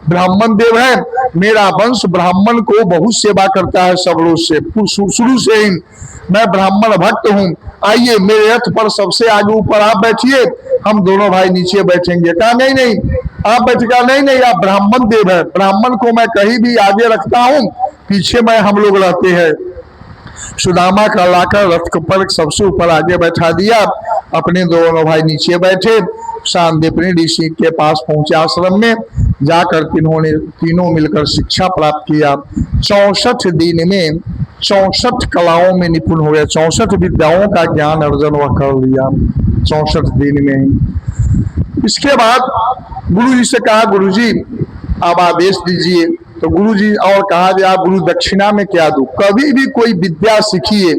ब्राह्मण देव है, मेरा वंश ब्राह्मण को बहुत सेवा करता है सब रोज से, शुरू से ही मैं ब्राह्मण भक्त हूँ। आइए मेरे रथ पर सबसे आगे ऊपर आप बैठिए, हम दोनों भाई नीचे बैठेंगे। कहा नहीं नहीं आप बैठेगा, नहीं नहीं आप ब्राह्मण देव है, ब्राह्मण को मैं कहीं भी आगे रखता हूँ, पीछे में हम लोग रहते हैं। सुदामा का लाकर रथ पर सबसे ऊपर आगे बैठा दिया, अपने दोनों भाई नीचे बैठे। शामदीपनी ऋषि के पास पहुंचे आश्रम में, जाकर तीनों मिलकर शिक्षा प्राप्त किया। 64 दिन में 64 कलाओं में निपुण हो गए, 64 विद्याओं का ज्ञान अर्जन वह कर लिया 64 दिन में ही। इसके बाद गुरु जी से कहा गुरु जी आप आदेश दीजिए। तो गुरु जी और कहा कि आप गुरु दक्षिणा में क्या दूं? कभी भी कोई विद्या सीखिए,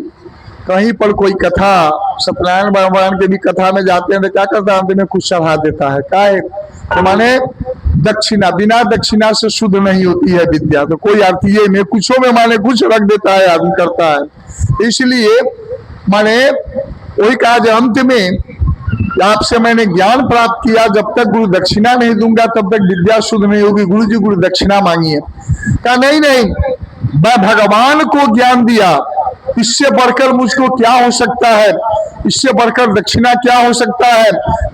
कहीं पर कोई कथा, सत्यनारायण भगवान के भी कथा में जाते हैं तो क्या करता है, अंत में कुछ चढ़ा देता है। क्या है? तो माने दक्षिणा, बिना दक्षिणा से शुद्ध नहीं होती है विद्या। तो कोई अर्थ ये में कुछों में माने कुछ रख देता है, आदमी करता है। इसलिए माने वही कहा जो अंत में आपसे मैंने ज्ञान प्राप्त किया, जब तक गुरु दक्षिणा नहीं दूंगा तब तक विद्या शुद्ध नहीं होगी, गुरु जी गुरु दक्षिणा मांगिए। कहा नहीं नहीं, मैं भगवान को ज्ञान दिया, इससे बढ़कर मुझको क्या हो सकता है, इससे बढ़कर दक्षिणा क्या हो सकता है।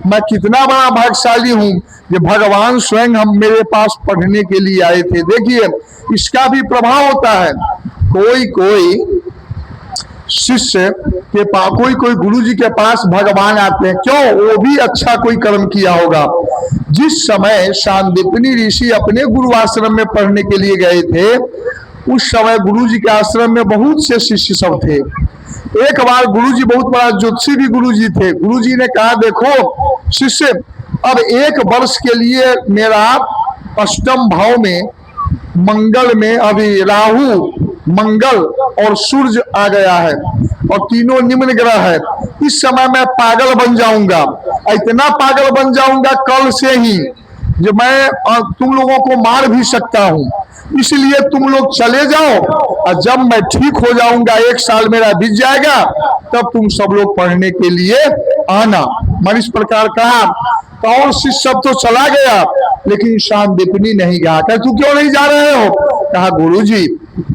मैं कितना बड़ा भाग्यशाली हूँ कि भगवान स्वयं हम मेरे पास पढ़ने के लिए आए थे। देखिए इसका भी प्रभाव होता है। कोई कोई शिष्य के पास, कोई कोई गुरु जी के पास भगवान आते हैं, क्यों? वो भी अच्छा कोई कर्म किया होगा। जिस समय सांदीपनी ऋषि अपने गुरु आश्रम में पढ़ने के लिए गए थे, उस समय गुरु जी के आश्रम में बहुत से शिष्य सब थे। एक बार गुरु जी, बहुत बड़ा ज्योतिषी भी गुरु जी थे, गुरु जी ने कहा, देखो शिष्य, अब 1 वर्ष के लिए मेरा अष्टम भाव में मंगल में अभी राहु, मंगल और सूर्य आ गया है और तीनों निम्न ग्रह है। इस समय मैं पागल बन जाऊंगा, इतना पागल बन जाऊंगा कल से ही, जो मैं तुम लोगों को मार भी सकता हूं। इसलिए तुम लोग चले जाओ, और जब मैं ठीक हो जाऊंगा, 1 साल मेरा बीत जाएगा, तब तुम सब लोग पढ़ने के लिए आना। मैंने इस प्रकार कहा। तो और शिष्य सब तो चला गया, लेकिन सांदीपनी नहीं गया। कहा, तू क्यों नहीं जा रहे हो? कहा, गुरुजी,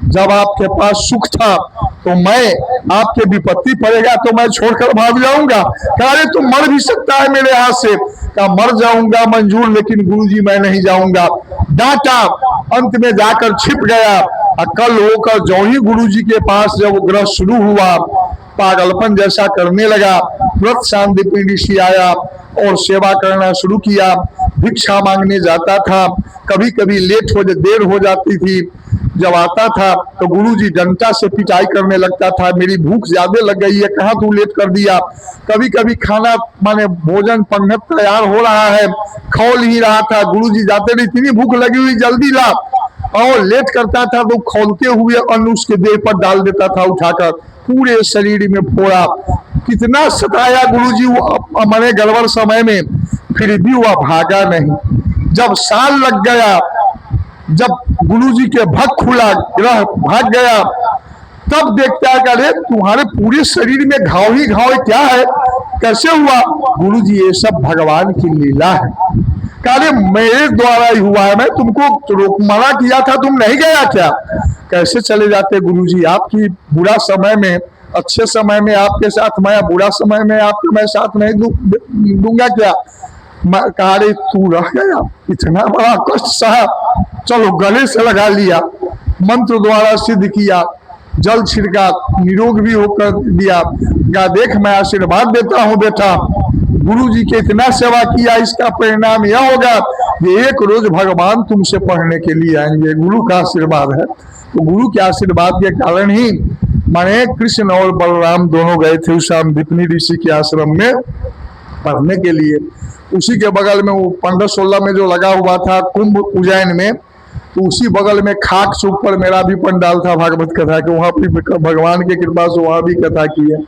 जब आपके पास सुख था तो मैं, आपके विपत्ति पड़ेगा तो मैं छोड़कर भाग जाऊंगा। कहा, अरे तू मर भी सकता है मेरे हाथ से। कहा, मर जाऊंगा मंजूर, लेकिन गुरुजी मैं नहीं जाऊंगा। डांटा, अंत में जाकर छिप गया। कल होकर जो ही गुरुजी के पास जब ग्रह शुरू हुआ, पागलपन जैसा करने लगा, तुरंत सांदीपनी ऋषि आया और सेवा करना शुरू किया। भिक्षा मांगने जाता था, कभी कभी देर हो जाती थी। जब आता था तो गुरुजी डंडा से पिटाई करने लगता था, मेरी भूख ज्यादा लग गई है, कहाँ तू लेट कर दिया। कभी कभी खाना माने भोजन पंगत तैयार हो रहा है, खौल ही रहा था, गुरुजी जाते नहीं, इतनी भूख लगी हुई, जल्दी ला। और लेट करता था तो खौलते हुए अन्न उसके देह पर डाल देता था उठाकर, पूरे शरीर में फोड़ा। कितना सताया गुरुजी हमारे गड़बड़ समय में, फिर भी वह भागा नहीं। जब साल लग गया, जब गुरुजी के भग खुला, ग्रह भाग गया, तब देखता है कि अरे तुम्हारे पूरे शरीर में घाव ही घाव, क्या है, कैसे हुआ? गुरुजी, ये सब भगवान की लीला है। अरे मेरे द्वारा ही हुआ है, मैं तुमको रोक मना किया था, तुम नहीं गया क्या? कैसे चले जाते गुरुजी, आपकी बुरा समय में, अच्छे समय में आपके साथ मैं, बुरा समय में आपके मैं साथ नहीं दूंगा क्या? कहा, रे तू रह गया, इतना बड़ा कष्ट सहा, चलो गले से लगा लिया, मंत्र द्वारा सिद्ध किया, जल छिड़का, निरोग भी होकर दिया। कहा, देख मैं आशीर्वाद देता हूँ बेटा, गुरुजी के इतना सेवा किया, इसका परिणाम यह होगा कि एक रोज भगवान तुमसे पढ़ने के लिए आएंगे। गुरु का आशीर्वाद है। तो गुरु के आशीर्वाद के कारण ही माने कृष्ण और बलराम दोनों गए थे उस सांदीपनी ऋषि के आश्रम में पढ़ने के लिए। उसी के बगल में वो 1516 में जो लगा हुआ था कुंभ उज्जैन में, तो उसी बगल में खाक चौक पर मेरा भी पंडाल था भागवत कथा के, वहाँ भी भगवान की कृपा से वहाँ भी कथा की है।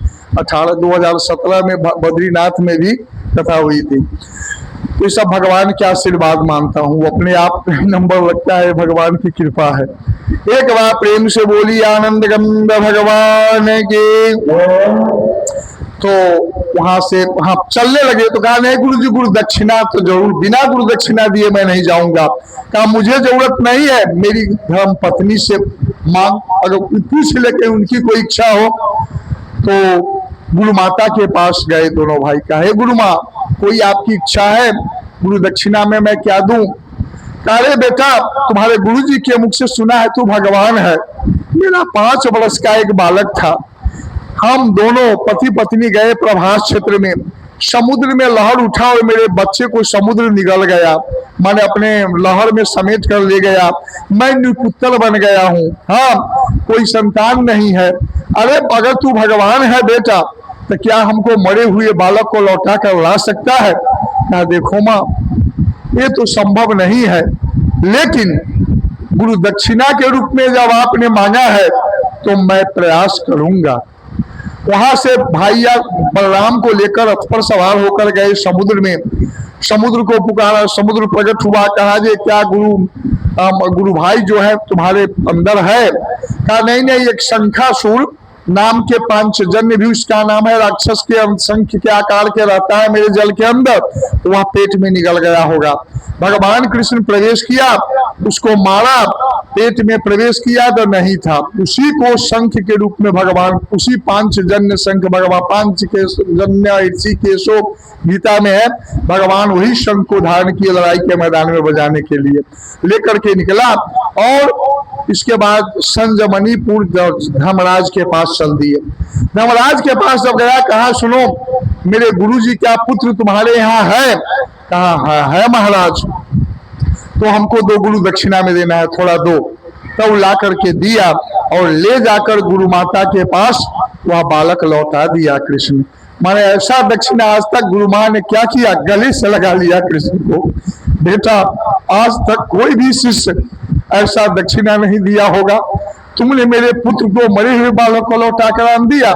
2017 में बद्रीनाथ में भी कथा हुई थी। तो सब भगवान के आशीर्वाद मानता हूँ, अपने आप नंबर लगता है, भगवान की कृपा है। एक बार प्रेम से बोली आनंद गंध भगवान के। तो वहां से वहां चलने लगे तो कहा, नहीं गुरु जी, गुरु दक्षिणा तो जरूर, बिना गुरु दक्षिणा दिए मैं नहीं जाऊंगा। कहा, मुझे जरूरत नहीं है, मेरी धर्म पत्नी से मांग, अगर पूछ ले कि उनकी कोई इच्छा हो। तो गुरु माता के पास गए दोनों भाई, कहा, हे गुरु माँ, कोई आपकी इच्छा है, गुरु दक्षिणा में मैं क्या दूं? कहा, अरे बेटा, तुम्हारे गुरु जी के मुख से सुना है तू भगवान है। मेरा 5 वर्ष का एक बालक था, हम दोनों पति पत्नी गए प्रभास क्षेत्र में, समुद्र में लहर उठा और मेरे बच्चे को समुद्र निगल गया, मैंने अपने लहर में समेट कर ले गया, मैं निपुत्तर बन गया हूँ। हाँ, कोई संतान नहीं है। अरे अगर तू भगवान है बेटा, तो क्या हमको मरे हुए बालक को लौटा कर ला सकता है? कहा, देखो माँ, ये तो संभव नहीं है, लेकिन गुरु दक्षिणा के रूप में जब आपने मांगा है तो मैं प्रयास करूंगा। वहां से भाइया बलराम को लेकर रथ पर सवार होकर गए समुद्र में, समुद्र को पुकारा, समुद्र प्रकट हुआ। कहा, जे क्या गुरु भाई जो है तुम्हारे अंदर है? कहा, नहीं नहीं, एक शंखासुर नाम के पांचजन्य भी उसका नाम है, राक्षस के शंख के आकार के रहता है मेरे जल के अंदर, तो वह पेट में निकल गया होगा। भगवान कृष्ण प्रवेश किया, उसको मारा, पेट में प्रवेश किया तो नहीं था, उसी को शंख के रूप में भगवान, उसी पांचजन्य शंख, भगवान पांच के जन्य ऋषि केशो गीता में है, भगवान वही शंख को धारण किए लड़ाई के मैदान में बजाने के लिए लेकर के निकला। और इसके बाद संजमणिपुर धर्मराज के पास चल दिए। धर्मराज के पास जब गया, कहा सुनो मेरे गुरुजी क्या पुत्र तुम्हारे यहाँ है? कहा है महाराज। तो हमको 2 गुरु दक्षिणा में देना है, थोड़ा दो। तब ला करके दिया और ले जाकर गुरु माता के पास वह बालक लौटा दिया कृष्ण। माने ऐसा दक्षिणा आज तक गुरु माँ ने क्या किया, गले से लगा लिया कृष्ण को। बेटा आज तक कोई भी शिष्य ऐसा दक्षिणा नहीं दिया होगा, तुमने मेरे पुत्र को, मरे हुए बालक को लौटा कर आन दिया।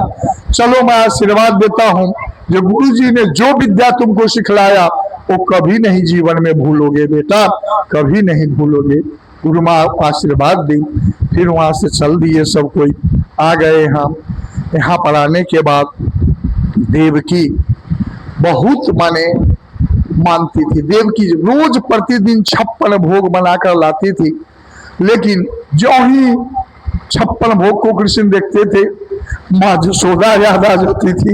चलो मैं आशीर्वाद देता हूँ, जो गुरु जी ने जो विद्या तुमको सिखलाया वो कभी नहीं जीवन में भूलोगे बेटा, कभी नहीं भूलोगे। गुरु माँ आशीर्वाद दी, फिर वहां से चल दिए सब कोई। आ गए यहाँ पर आने के बाद देवकी बहुत मानती थी। देवकी रोज प्रतिदिन 56 भोग बनाकर लाती थी, लेकिन जो ही 56 भोग को कृष्ण देखते थे, माँ यशोदा याद आ जाती थी,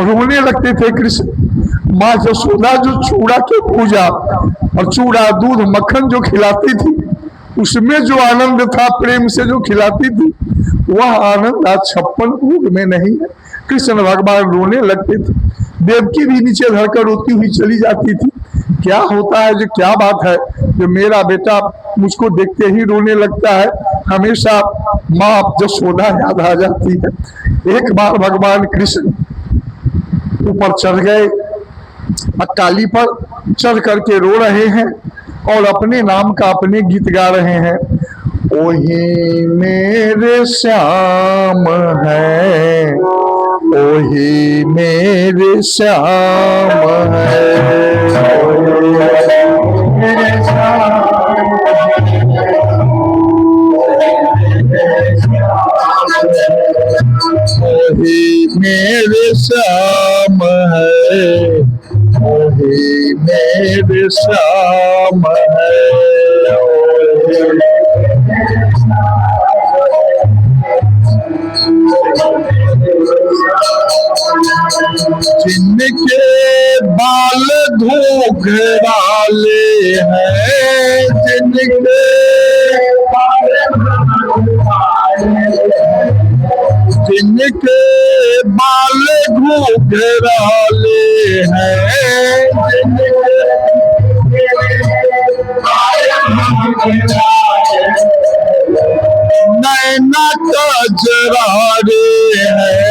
रोने लगते थे कृष्ण। माँ यशोदा जो चूड़ा के पूजा और चूड़ा दूध मक्खन जो खिलाती थी, उसमें जो आनंद था, प्रेम से जो खिलाती थी, वह आनंद आज 56 भोग में नहीं है। कृष्ण भगवान रोने लगते थे। देवकी भी नीचे धरकर रोती हुई चली जाती थी। क्या होता है, जो क्या बात है जो मेरा बेटा मुझको देखते ही रोने लगता है? हमेशा माँ यशोदा याद आ जाती है। एक बार भगवान कृष्ण ऊपर चढ़ गए, अट्टाली पर चढ़ करके रो रहे हैं और अपने नाम का अपने गीत गा रहे हैं। ओही मेरे श्याम है, ओही मेरे श्याम है, ओही मेरे श्याम है, ओही मेरे श्याम है। जिनके बाल घुंघराले हैं, जिनके बाल घुंघराले हैं, नैना कजरारे हैं,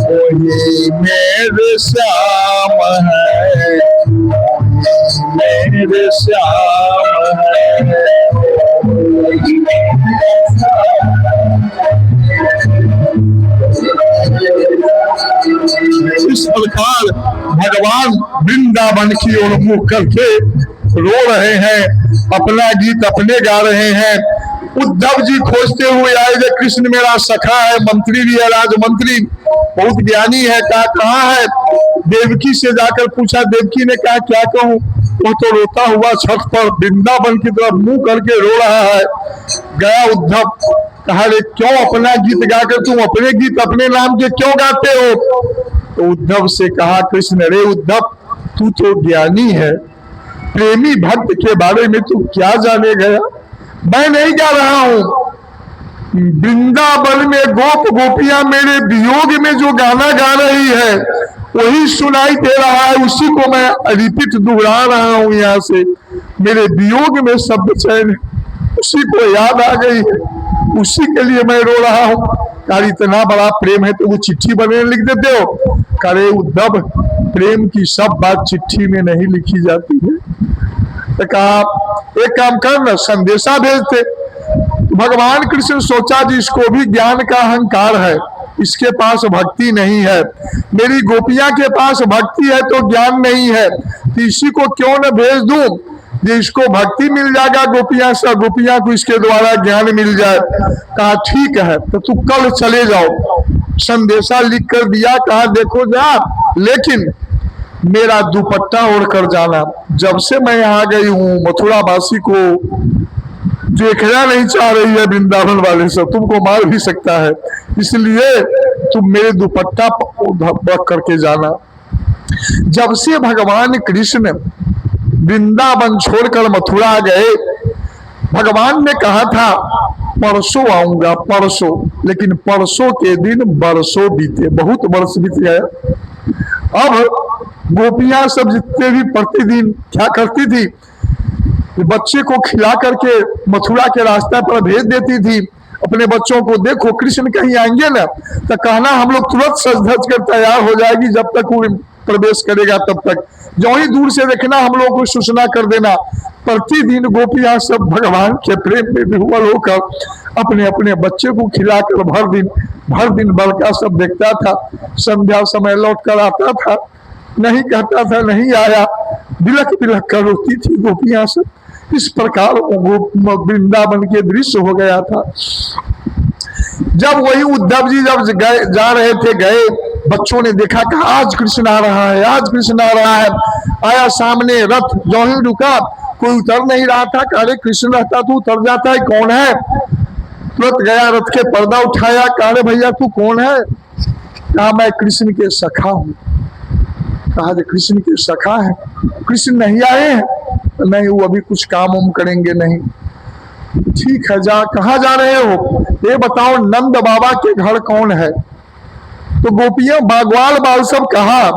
वही मेरे श्याम है, मेरे श्याम है। इस प्रकार भगवान वृंदावन की ओर मुख करके रो रहे हैं, अपना गीत अपने गा रहे हैं। उद्धव जी खोजते हुए आए, जो कृष्ण मेरा सखा है, मंत्री भी है, राजमंत्री, बहुत ज्ञानी है, कहाँ है? देवकी से जाकर पूछा। देवकी ने कहा क्या कहूँ, वो तो रोता हुआ छत पर वृंदावन की तरफ मुंह करके रो रहा है। गया उद्धव, कहा रे क्यों अपना गीत गाकर तुम अपने गीत अपने नाम के क्यों गाते हो? तो उद्धव से कहा कृष्ण, रे उद्धव तू तो ज्ञानी है, प्रेमी भक्त के बारे में तू क्या जाने गया? मैं नहीं गा रहा हूं, वृंदावन में गोप गोपियां मेरे वियोग में जो गाना गा रही है वही सुनाई दे रहा है, उसी को मैं रिपीट दोहरा रहा हूं यहाँ से। मेरे वियोग में शब्द चयन उसी को याद आ गई है, उसी के लिए मैं रो रहा हूँ। यार इतना बड़ा प्रेम है तो वो चिट्ठी बने लिख देते हो? करे उद्धव, प्रेम की सब बात चिट्ठी में नहीं लिखी जाती है। तो कहा एक काम कर ना, संदेशा भेजते। भगवान कृष्ण सोचा जी इसको भी ज्ञान का अहंकार है, इसके पास भक्ति नहीं है, मेरी गोपियां के पास भक्ति है तो ज्ञान नहीं है, तो इसी को क्यों न भेज दूं, ये इसको भक्ति मिल जाएगा, गोपियां से गोपियां को इसके द्वारा ज्ञान मिल जाए। कहा ठीक है, तो तू कल चले जाओ। संदेशा लिख कर दिया, कहा देखो जा, लेकिन मेरा दुपट्टा ओढ़कर जाना। जब से मैं यहाँ गई हूँ, मथुरा वासी को देखना नहीं चाह रही है वृंदावन वाले सब, तुमको मार भी सकता है, इसलिए तुम मेरे दुपट्टा रख करके जाना। जब से भगवान कृष्ण वृंदावन छोड़कर मथुरा गए। भगवान ने कहा था परसों आऊंगा, परसों, लेकिन परसों के दिन बरसों बीते, बहुत वर्ष बीत गए। अब गोपियां सब जितने भी प्रतिदिन क्या करती थी, बच्चे को खिला करके मथुरा के रास्ते पर भेज देती थी अपने बच्चों को। देखो कृष्ण कहीं आएंगे ना तो कहना हम लोग तुरंत सज धज कर तैयार हो जाएगी, जब तक वो प्रवेश करेगा तब तक जो ही दूर से देखना हम लोग को सूचना कर देना। प्रतिदिन गोपियां सब भगवान के प्रेम में विह्वल होकर अपने अपने बच्चे को खिलाकर भर दिन बलका सब देखता था। संध्या समय लौट कर आता था, नहीं कहता था नहीं आया, बिलख बिलख कर रोती थी गोपियां सब। इस प्रकार वृंदावन के दृश्य हो गया था। जब वही उद्धव जी जब जा रहे थे, गए, बच्चों ने देखा कि आज कृष्ण आ रहा है, आज कृष्ण आ रहा है। आया सामने रथ, जो ही रुका कोई उतर नहीं रहा था। अरे कृष्ण रहता तो उतर जाता है, कौन है? तुरंत गया, रथ के पर्दा उठाया, कहा भैया तू कौन है? कहा मैं कृष्ण के सखा हूं। कहा कृष्ण के सखा है, कृष्ण नहीं आए हैं? नहीं, वो अभी कुछ काम उम करेंगे। नहीं, ठीक है, जा, कहाँ जा रहे हो? ये बताओ नंद बाबा के घर कौन है? तो गोपियां बागवाल बाल सब कहा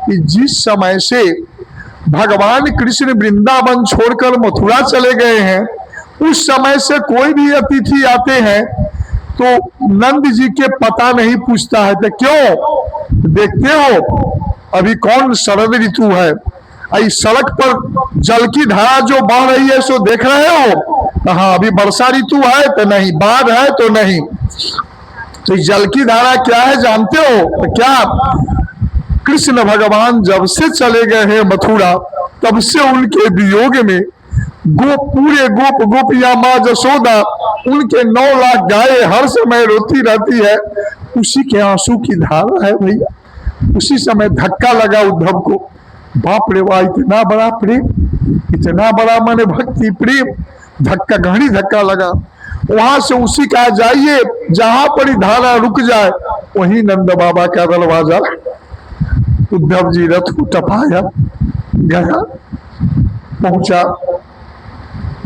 कि जिस समय से भगवान कृष्ण वृंदावन छोड़कर मथुरा चले गए हैं, उस समय से कोई भी अतिथि आते हैं तो नंद जी के पता नहीं पूछता है। तो क्यों? देखते हो अभी कौन शरद ऋतु है, इस सड़क पर जल की धारा जो बह रही है सो देख रहे हो? हाँ, अभी वर्षा ऋतु है तो नहीं, बाढ़ है तो नहीं। तो जल की धारा क्या है जानते हो? तो क्या कृष्ण भगवान जब से चले गए हैं मथुरा, तब से उनके वियोग में पूरे गोपियां माँ जसोदा, उनके 9 लाख गायें हर समय रोती रहती है। उसी के आंसू की धारा है भैया। उसी समय धक्का लगा उद्धव को, बाप रे वाह, इतना बड़ा प्रेम, इतना बड़ा मन भक्ति प्रेम, धक्का, घड़ी धक्का लगा। वहां से उसी का जाइए, जहां पर धारा रुक जाए वहीं नंद बाबा का दरवाजा। उद्धव जी रथ को टपाया, गया, पहुंचा।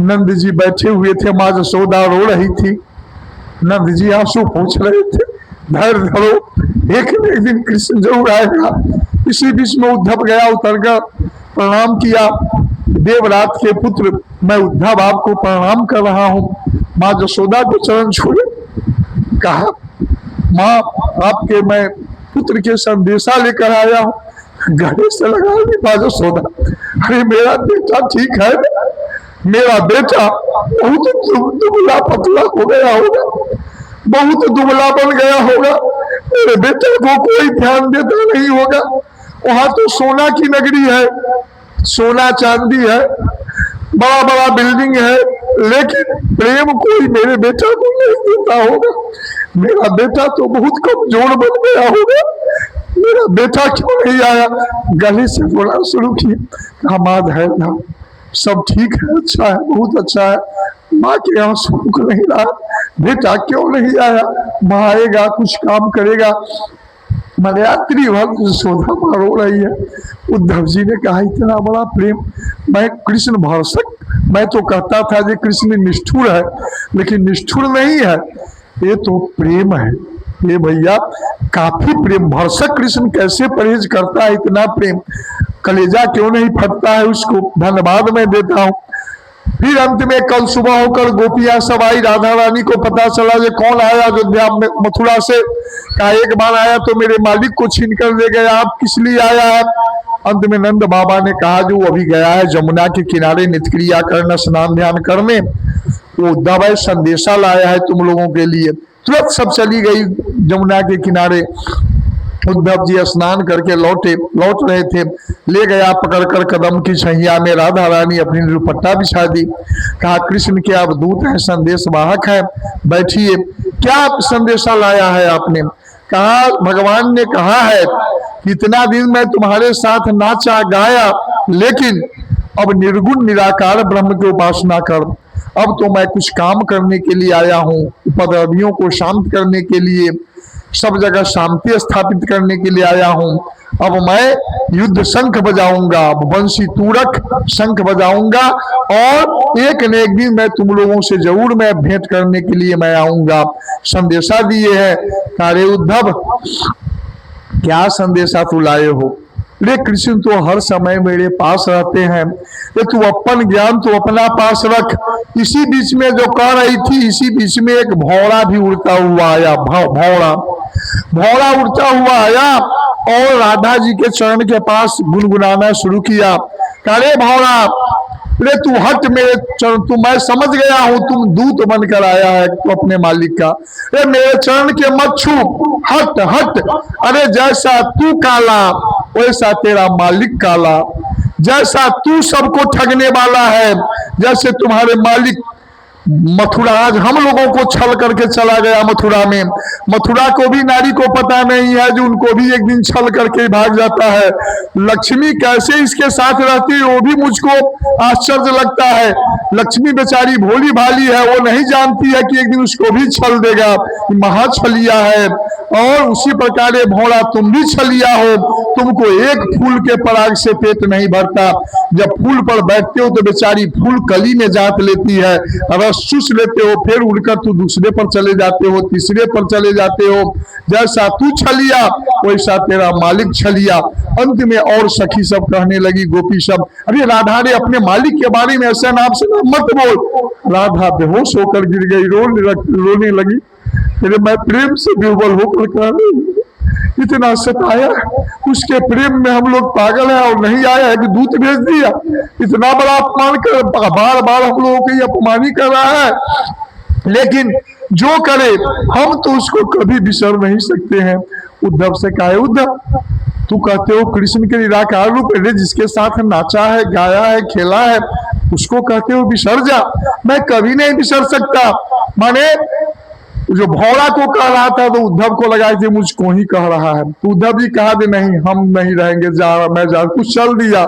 नंद जी बैठे हुए थे, माँ जसोदा रो रही थी, नंद जी आंसू पोंछ रहे थे। धैर्य धरो, एक न एक दिन कृष्ण जरूर आएगा। इसी बीच में उद्धव गया, उतर कर प्रणाम किया। देवरात के पुत्र, मैं उद्धव आपको प्रणाम कर रहा हूँ। माँ जसोदा को चरण छुए, कहा माँ आपके मैं पुत्र के संदेशा लेकर आया हूँ। गले से लगा ली माँ जसोदा, अरे मेरा बेटा ठीक है? मेरा बेटा बहुत दुबला पतला हो गया होगा, बहुत दुबला बन गया होगा, मेरे बेटे को कोई ध्यान देता नहीं होगा। वहां तो सोना की नगरी है, सोना चांदी है, बड़ा बड़ा बिल्डिंग है, लेकिन प्रेम कोई मेरे बेटा को नहीं देता होगा। मेरा बेटा तो बहुत कमजोर बन गया होगा, मेरा बेटा क्यों नहीं आया? गले से बोला शुरू किया, कहा माँ धैर्य, सब ठीक है, अच्छा है, बहुत अच्छा है। माँ के यहाँ सुख नहीं रहा, बेटा क्यों नहीं आया? माँ आएगा, कुछ काम करेगा। मलयात्री भक्त सोधा माँ रो रही है। उद्धव जी ने कहा इतना बड़ा प्रेम, मैं कृष्ण भरसक, मैं तो कहता था कि कृष्ण निष्ठुर है, लेकिन निष्ठुर नहीं है, ये तो प्रेम है। ये भैया काफी प्रेम, भरसक कृष्ण कैसे परहेज करता है, इतना प्रेम, कलेजा क्यों नहीं फटता है उसको। धन्यवाद मैं देता हूँ। फिर अंत में कल सुबह होकर गोपियां सब आई, राधा रानी को पता चला कि कौन आया अयोध्या में मथुरा से। कहा एक बार आया तो मेरे मालिक को छीन कर ले गया, आप किस लिए आया है? अंत में नंद बाबा ने कहा जो अभी गया है जमुना के किनारे नित्यक्रिया करना, स्नान ध्यान करने, वो दवाई संदेशा लाया है तुम लोगों के लिए। तुरंत सब चली गई जमुना के किनारे। उद्धव जी स्नान करके लौट रहे थे, ले गया पकड़कर कदम की छैया में, राधा रानी अपनी दुपट्टा बिछा दी। कहा कृष्ण के आप दूत हैं, संदेश वाहक है, बैठिए। क्या संदेशा लाया है आपने? कहा भगवान ने कहा है इतना दिन मैं तुम्हारे साथ नाचा गाया, लेकिन अब निर्गुण निराकार ब्रह्म की उपासना कर। अब तो मैं कुछ काम करने के लिए आया हूँ, उपद्रवियों को शांत करने के लिए। सब जगह शांति स्थापित करने के लिए आया हूं। अब मैं युद्ध शंख बजाऊंगा, बंसी तूरक शंख बजाऊंगा और एक न एक दिन मैं तुम लोगों से जरूर मैं भेंट करने के लिए मैं आऊंगा। संदेशा दिए है। अरे उद्धव, क्या संदेशा तू लाए हो? रे कृष्ण तो हर समय मेरे पास रहते हैं, ये तू अपन ज्ञान तो अपना पास रख। इसी बीच में जो कह रही थी, इसी बीच में एक भौरा भी उड़ता हुआ आया। भौरा उड़ता हुआ आया और राधा जी के चरण के पास गुनगुनाना शुरू किया। अरे भौरा, रे तू हट मेरे चरण, तू मैं समझ गया हूं तुम दूत बनकर आया है तो अपने मालिक का। रे मेरे चरण के मत छू, हट हट। अरे जैसा तू काला वैसा तेरा मालिक काला, जैसा तू सबको ठगने वाला है, जैसे तुम्हारे मालिक मथुरा आज हम लोगों को छल करके चला गया मथुरा में। मथुरा को भी नारी को पता नहीं है जो उनको भी एक दिन छल करके भाग जाता है। लक्ष्मी कैसे इसके साथ रहती है वो भी मुझको आश्चर्य लगता है। लक्ष्मी बेचारी भोली भाली है, वो नहीं जानती है कि एक दिन उसको भी छल देगा। महा छलिया है। और उसी प्रकार भौरा तुम भी छलिया हो, तुमको एक फूल के पराग से पेट नहीं भरता। जब फूल पर बैठते हो तो बेचारी फूल कली में जात लेती है, रस चूस लेते हो, फिर उड़कर तू दूसरे पर चले जाते हो, तीसरे पर चले जाते हो। जैसा तू छलिया वैसा तेरा मालिक छलिया। अंत में और सखी सब कहने लगी, गोपी सब, अरे राधा रे अपने मालिक के बारे में ऐसा नाम से मत बोल। राधा बेहोश होकर गिर गई, रोने लगी। फिर मैं प्रेम से विह्वल होकर कह रही, इतना सताया, उसके प्रेम में हम लोग पागल हैं और नहीं आया है कि दूत भेज दिया। इतना बड़ा अपमान कर, बार बार हम लोगों को अपमान ही कर रहा है। लेकिन जो करे हम तो उसको कभी बिसर नहीं सकते हैं। उद्धव से कहा, उद्धव तू कहते हो कृष्ण के निराकार रूप है, जिसके साथ नाचा है, गाया है, खेला है, उसको कहते हो बिसर जा। मैं कभी नहीं बिसर सकता। माने जो भौरा को कह रहा था तो उद्धव को लगा कि मुझको ही कह रहा है। तो उद्धव जी कहा कि नहीं, हम नहीं रहेंगे, मैं जा कुछ चल दिया।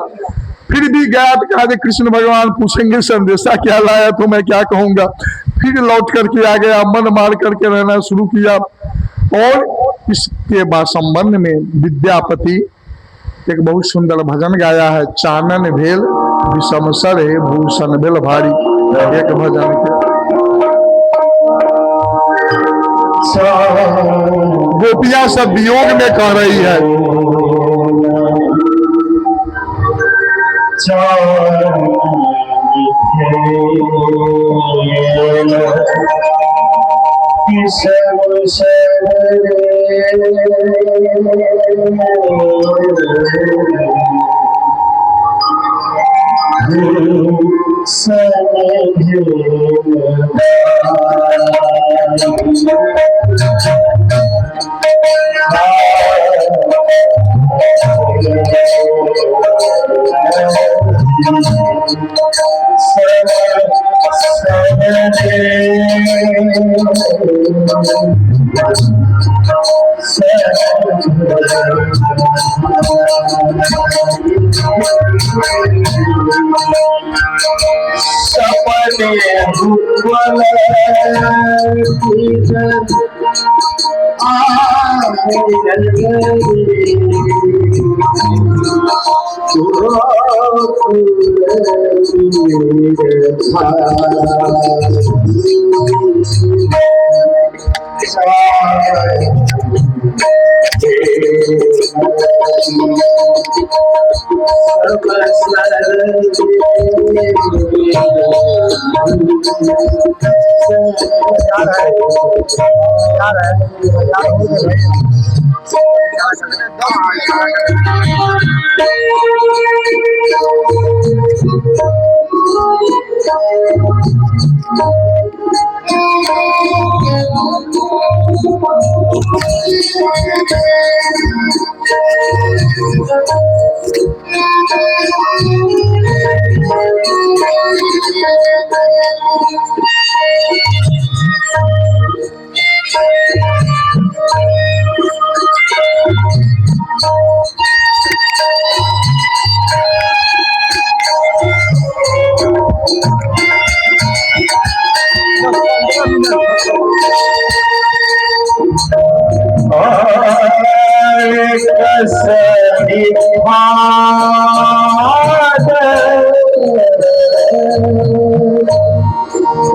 फिर भी गया तो कहा कि कृष्ण भगवान पूछेंगे संदेशा क्या लाया तो मैं क्या कहूंगा। फिर लौट करके आ गया, मन मार करके रहना शुरू किया। और इसके बाद संबंध में विद्यापति एक बहुत सुंदर भजन गाया है, चानन भेल विषम सरे भूषण भेल भारी। एक भजन के गोपियां सब वियोग में कह रही है,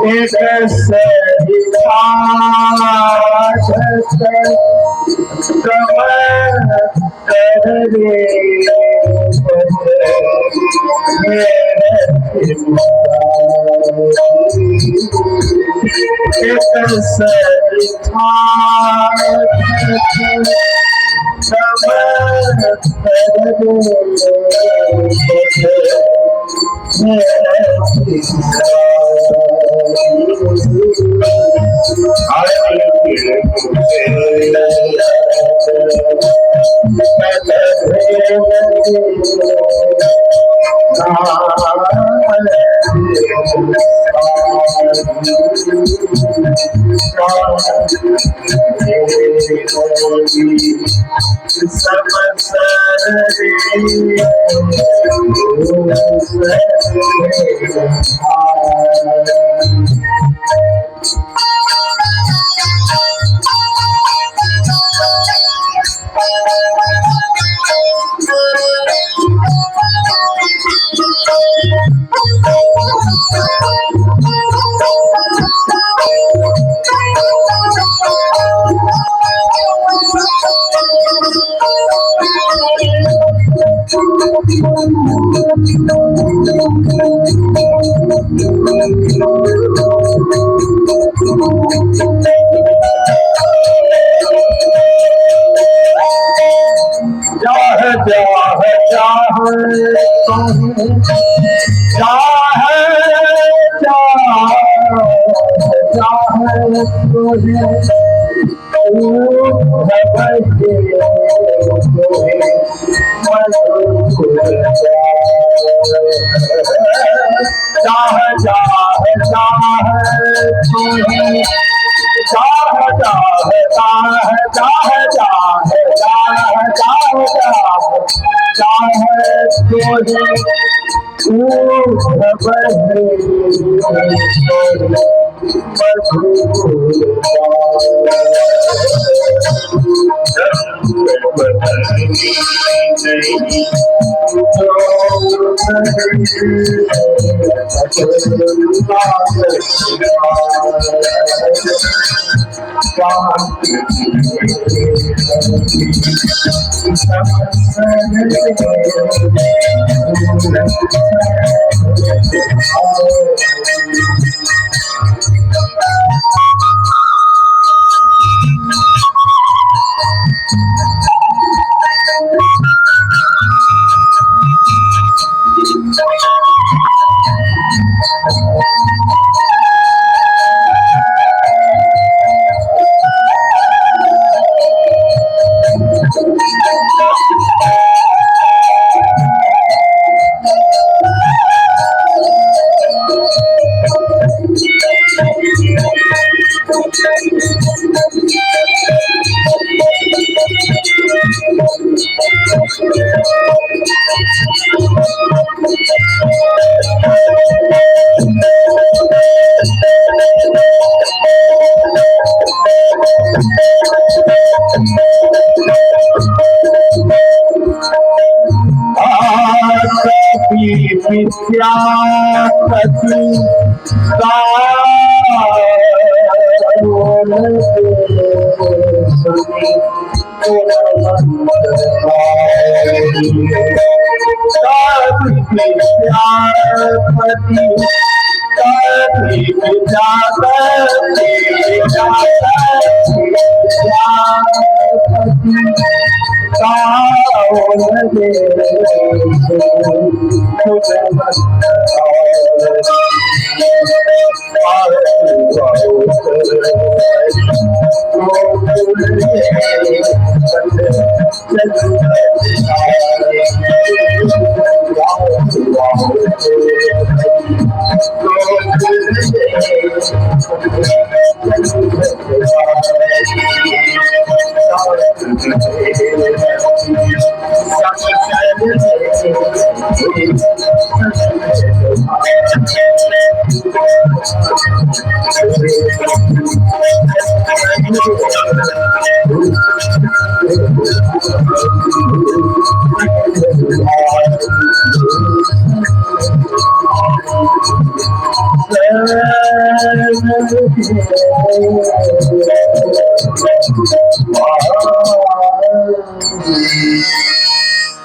एक सरितास कमर कर रे एक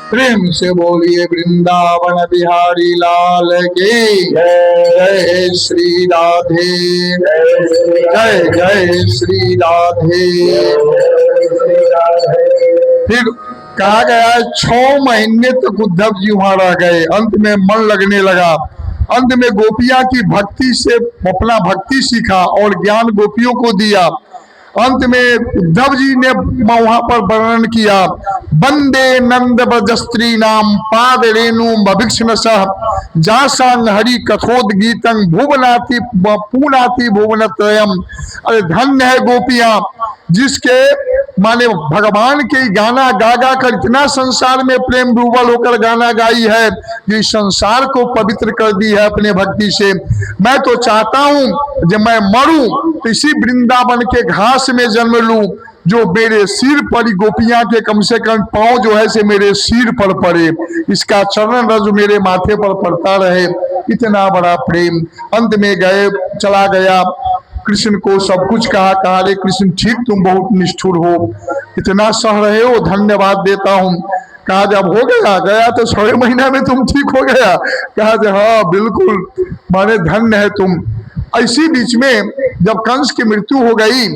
प्रेम से बोलिए वृंदावन बिहारी लाल की जय श्री राधे, जय जय श्री राधे। फिर कहा गया 6 महीने तक उद्धव जी वहां रह गए। अंत में मन लगने लगा। अंत में गोपियां की भक्ति से अपना भक्ति सीखा और ज्ञान गोपियों को दिया। अंत में उद्धव जी ने वहां पर वर्णन किया, वंदे नंद ब्रजस्त्री नाम पाद रेणु भभिक्षणसः जासांग हरि कथोद्गीतं भुवनाति पूनाति भुवनत्रयम्। अरे धन्य है गोपियां जिसके माने भगवान के गाना गा गा कर इतना संसार में प्रेम डूबल होकर गाना गाई है, ये संसार को पवित्र कर दी है अपने भक्ति से। मैं तो चाहता हूं जब मैं मरूं तो इसी वृंदावन के घास में जन्म लूं, जो मेरे सिर पर गोपियां के कम से कम पांव जो है से मेरे सिर पर पड़े, इसका चरण रज मेरे माथे पर पड़ता रहे। इतना बड़ा प्रेम। अंत में गए चला गया, कृष्ण को सब कुछ कहा रे कृष्ण ठीक तुम बहुत निष्ठुर हो, इतना सह रहे हो, धन्यवाद देता हूँ। कहा जब हो गया तो 6 महीना में तुम ठीक हो गया। कहा जब हाँ बिल्कुल, माने धन्य है तुम। इसी बीच में जब कंस की मृत्यु हो गई